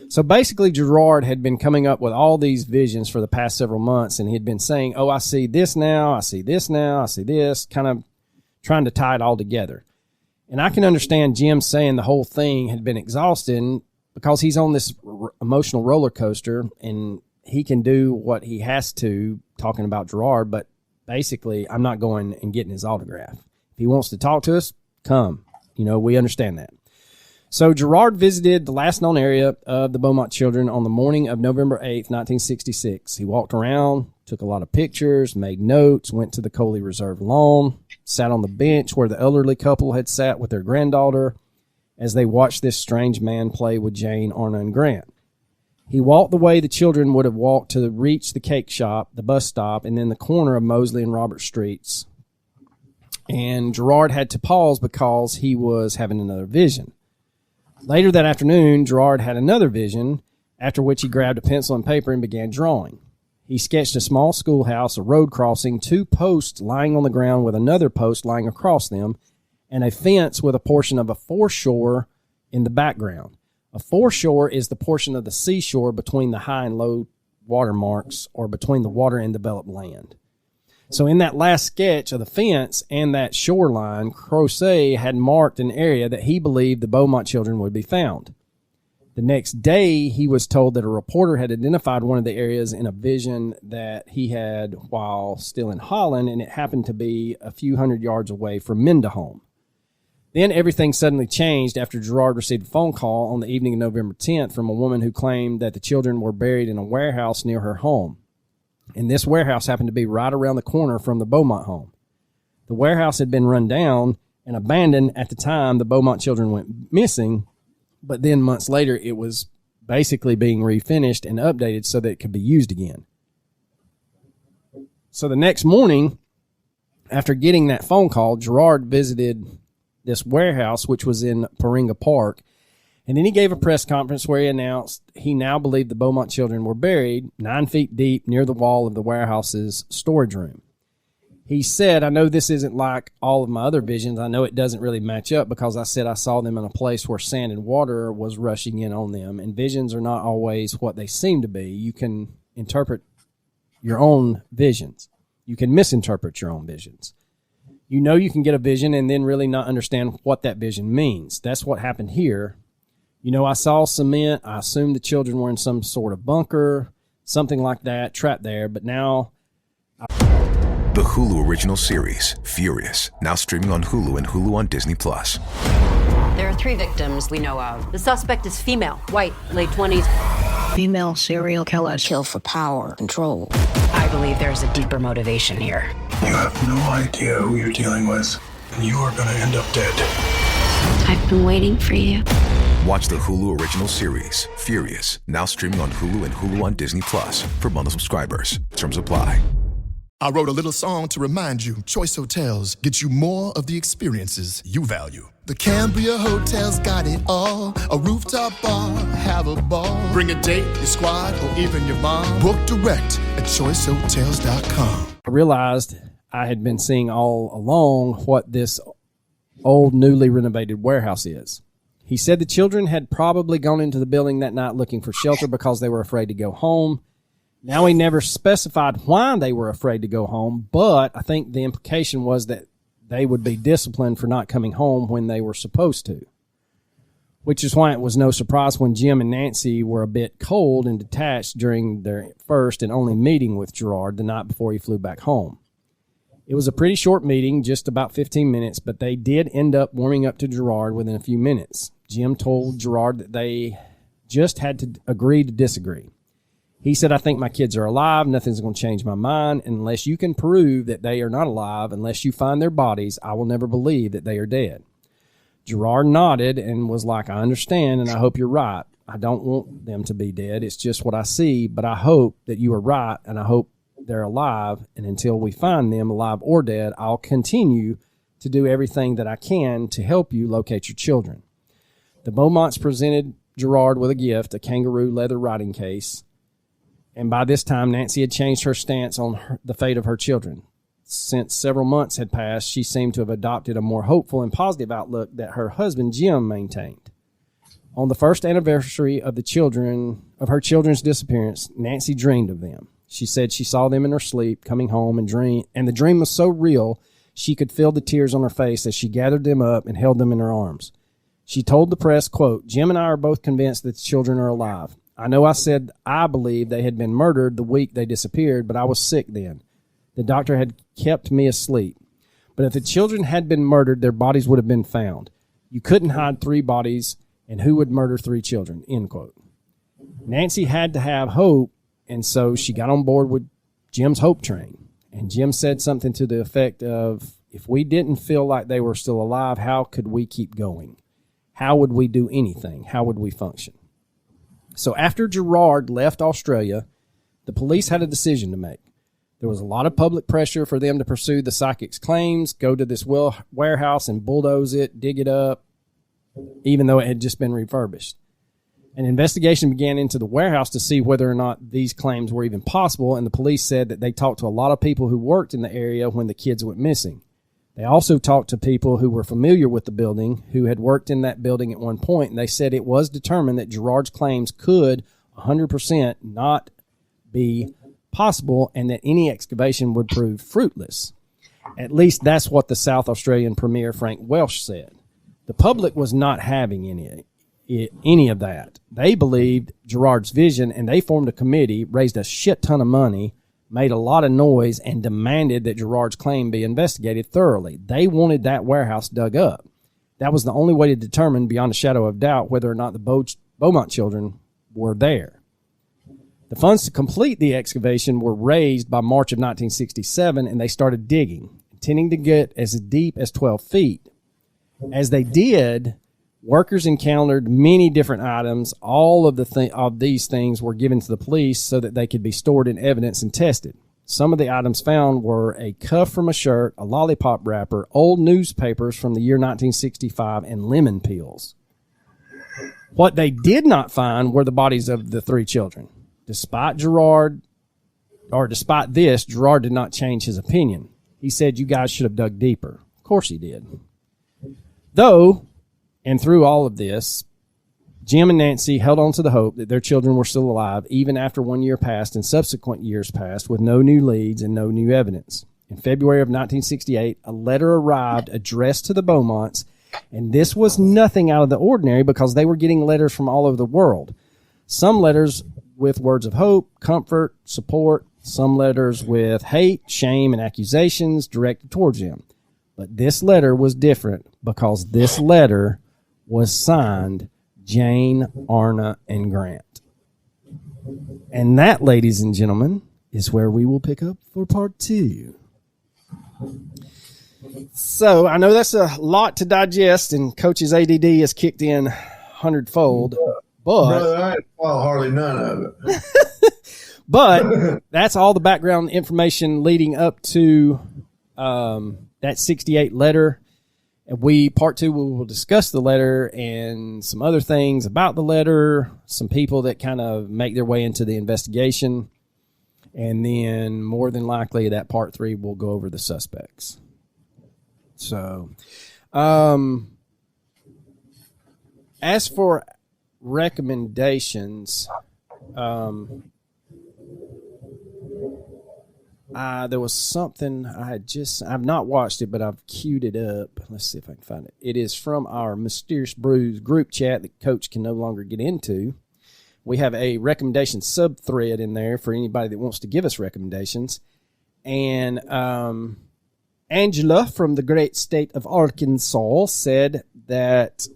[SPEAKER 7] So basically, Gerard had been coming up with all these visions for the past several months, and he'd been saying, "Oh, I see this now, I see this now, I see this," kind of trying to tie it all together. And I can understand Jim saying the whole thing had been exhausting because he's on this emotional roller coaster, and he can do what he has to talking about Gerard, but basically, I'm not going and getting his autograph. If he wants to talk to us, come. We understand that. So Gerard visited the last known area of the Beaumont children on the morning of November 8th, 1966. He walked around, took a lot of pictures, made notes, went to the Coley Reserve lawn, sat on the bench where the elderly couple had sat with their granddaughter as they watched this strange man play with Jane, Orna, and Grant. He walked the way the children would have walked to reach the cake shop, the bus stop, and then the corner of Mosley and Robert Streets. and Gerard had to pause because he was having another vision. Later that afternoon, Gerard had another vision, after which he grabbed a pencil and paper and began drawing. He sketched a small schoolhouse, a road crossing, 2 posts lying on the ground with another post lying across them, and a fence with a portion of a foreshore in the background. A foreshore is the portion of the seashore between the high and low water marks, or between the water and developed land. So in that last sketch of the fence and that shoreline, Crozet had marked an area that he believed the Beaumont children would be found. The next day, he was told that a reporter had identified one of the areas in a vision that he had while still in Holland, and it happened to be a few hundred yards away from Mendenholm. Then everything suddenly changed after Gerard received a phone call on the evening of November 10th from a woman who claimed that the children were buried in a warehouse near her home. And this warehouse happened to be right around the corner from the Beaumont home. The warehouse had been run down and abandoned at the time the Beaumont children went missing, but then months later it was basically being refinished and updated so that it could be used again. So the next morning, after getting that phone call, Gerard visited this warehouse, which was in Paringa Park, and then he gave a press conference where he announced he now believed the Beaumont children were buried 9 feet deep near the wall of the warehouse's storage room. He said, "I know this isn't like all of my other visions. I know it doesn't really match up because I said I saw them in a place where sand and water was rushing in on them, and visions are not always what they seem to be. You can interpret your own visions. You can misinterpret your own visions. You know you can get a vision and then really not understand what that vision means. That's what happened here. You know, I saw cement. I assumed the children were in some sort of bunker, something like that, trapped there. But now..."
[SPEAKER 2] The Hulu original series, Furious, now streaming on Hulu and Hulu on Disney Plus.
[SPEAKER 3] There are 3 victims we know of. The suspect is female, white, late 20s.
[SPEAKER 4] Female serial killer. Kill for power, control.
[SPEAKER 13] I believe there's a deeper motivation here.
[SPEAKER 5] You have no idea who you're dealing with, and you are going to end up dead.
[SPEAKER 10] I've been waiting for you.
[SPEAKER 2] Watch the Hulu original series, Furious, now streaming on Hulu and Hulu on Disney Plus for bundle subscribers. Terms apply.
[SPEAKER 6] I wrote a little song to remind you, Choice Hotels get you more of the experiences you value. The Cambria Hotel's got it all. A rooftop bar, have a ball. Bring a date, your squad, or even your mom. Book direct at choicehotels.com.
[SPEAKER 7] I realized I had been seeing all along what this old, newly renovated warehouse is. He said the children had probably gone into the building that night looking for shelter because they were afraid to go home. Now, he never specified why they were afraid to go home, but I think the implication was that they would be disciplined for not coming home when they were supposed to, which is why it was no surprise when Jim and Nancy were a bit cold and detached during their first and only meeting with Gerard the night before he flew back home. It was a pretty short meeting, just about 15 minutes, but they did end up warming up to Gerard within a few minutes. Jim told Gerard that they just had to agree to disagree. He said, "I think my kids are alive. Nothing's going to change my mind. And unless you can prove that they are not alive, unless you find their bodies, I will never believe that they are dead." Gerard nodded and was like, "I understand, and I hope you're right. I don't want them to be dead. It's just what I see, but I hope that you are right, and I hope they're alive. And until we find them, alive or dead, I'll continue to do everything that I can to help you locate your children." The Beaumonts presented Gerard with a gift, a kangaroo leather writing case. And by this time, Nancy had changed her stance on the fate of her children. Since several months had passed, she seemed to have adopted a more hopeful and positive outlook that her husband, Jim, maintained. On the first anniversary of her children's disappearance, Nancy dreamed of them. She said she saw them in her sleep, coming home, and the dream was so real she could feel the tears on her face as she gathered them up and held them in her arms. She told the press, quote, "Jim and I are both convinced that the children are alive. I know I said I believed they had been murdered the week they disappeared, but I was sick then. The doctor had kept me asleep. But if the children had been murdered, their bodies would have been found. You couldn't hide 3 bodies, and who would murder 3 children?" End quote. Nancy had to have hope, and so she got on board with Jim's hope train. And Jim said something to the effect of, "If we didn't feel like they were still alive, how could we keep going? How would we do anything? How would we function?" So after Gerard left Australia, the police had a decision to make. There was a lot of public pressure for them to pursue the psychic's claims, go to this warehouse and bulldoze it, dig it up, even though it had just been refurbished. An investigation began into the warehouse to see whether or not these claims were even possible, and the police said that they talked to a lot of people who worked in the area when the kids went missing. They also talked to people who were familiar with the building, who had worked in that building at one point, and they said it was determined that Gerard's claims could 100% not be possible and that any excavation would prove fruitless. At least that's what the South Australian Premier Frank Welsh said. The public was not having any of that. They believed Gerard's vision, and they formed a committee, raised a shit ton of money, made a lot of noise, and demanded that Gerard's claim be investigated thoroughly. They wanted that warehouse dug up. That was the only way to determine, beyond a shadow of doubt, whether or not the Beaumont children were there. The funds to complete the excavation were raised by March of 1967, and they started digging, intending to get as deep as 12 feet. As they did, workers encountered many different items. All of these things were given to the police so that they could be stored in evidence and tested. Some of the items found were a cuff from a shirt, a lollipop wrapper, old newspapers from the year 1965, and lemon peels. What they did not find were the bodies of the 3 children. Despite this, Gerard did not change his opinion. He said, "You guys should have dug deeper." Of course he did. Though, and through all of this, Jim and Nancy held on to the hope that their children were still alive, even after 1 year passed and subsequent years passed with no new leads and no new evidence. In February of 1968, a letter arrived addressed to the Beaumonts, and this was nothing out of the ordinary because they were getting letters from all over the world. Some letters with words of hope, comfort, support, some letters with hate, shame, and accusations directed towards them. But this letter was different because this letter was signed Jane, Arna, and Grant. And that, ladies and gentlemen, is where we will pick up for part 2. So I know that's a lot to digest, and Coach's ADD has kicked in 100-fold. But
[SPEAKER 8] brother, I ain't follow hardly none of it.
[SPEAKER 7] But that's all the background information leading up to that 68 letter. And part 2, we will discuss the letter and some other things about the letter, some people that kind of make their way into the investigation. And then more than likely that part 3 will go over the suspects. So, as for recommendations, there was something I've not watched it, but I've queued it up. Let's see if I can find it. It is from our Mysterious Brews group chat that Coach can no longer get into. We have a recommendation sub-thread in there for anybody that wants to give us recommendations. And Angela from the great state of Arkansas said that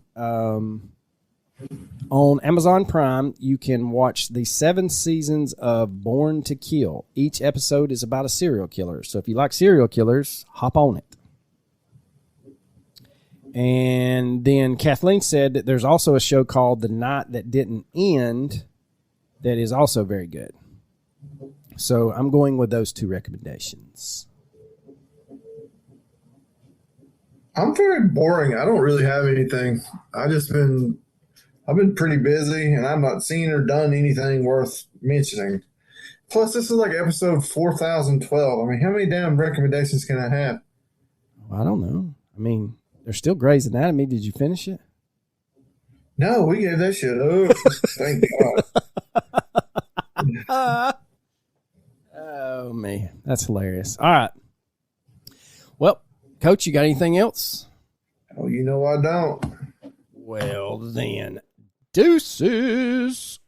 [SPEAKER 7] on Amazon Prime, you can watch the 7 seasons of Born to Kill. Each episode is about a serial killer. So if you like serial killers, hop on it. And then Kathleen said that there's also a show called The Night That Didn't End that is also very good. So I'm going with those 2 recommendations.
[SPEAKER 8] I'm very boring. I don't really have anything. I've been pretty busy, and I've not seen or done anything worth mentioning. Plus, this is like episode 4012. I mean, how many damn recommendations can I have?
[SPEAKER 7] I don't know. I mean, there's still Grey's Anatomy. Did you finish it?
[SPEAKER 8] No, we gave that shit up. Thank God.
[SPEAKER 7] Oh, man. That's hilarious. All right. Well, Coach, you got anything else?
[SPEAKER 8] Oh, you know I don't.
[SPEAKER 7] Well, then, deuces.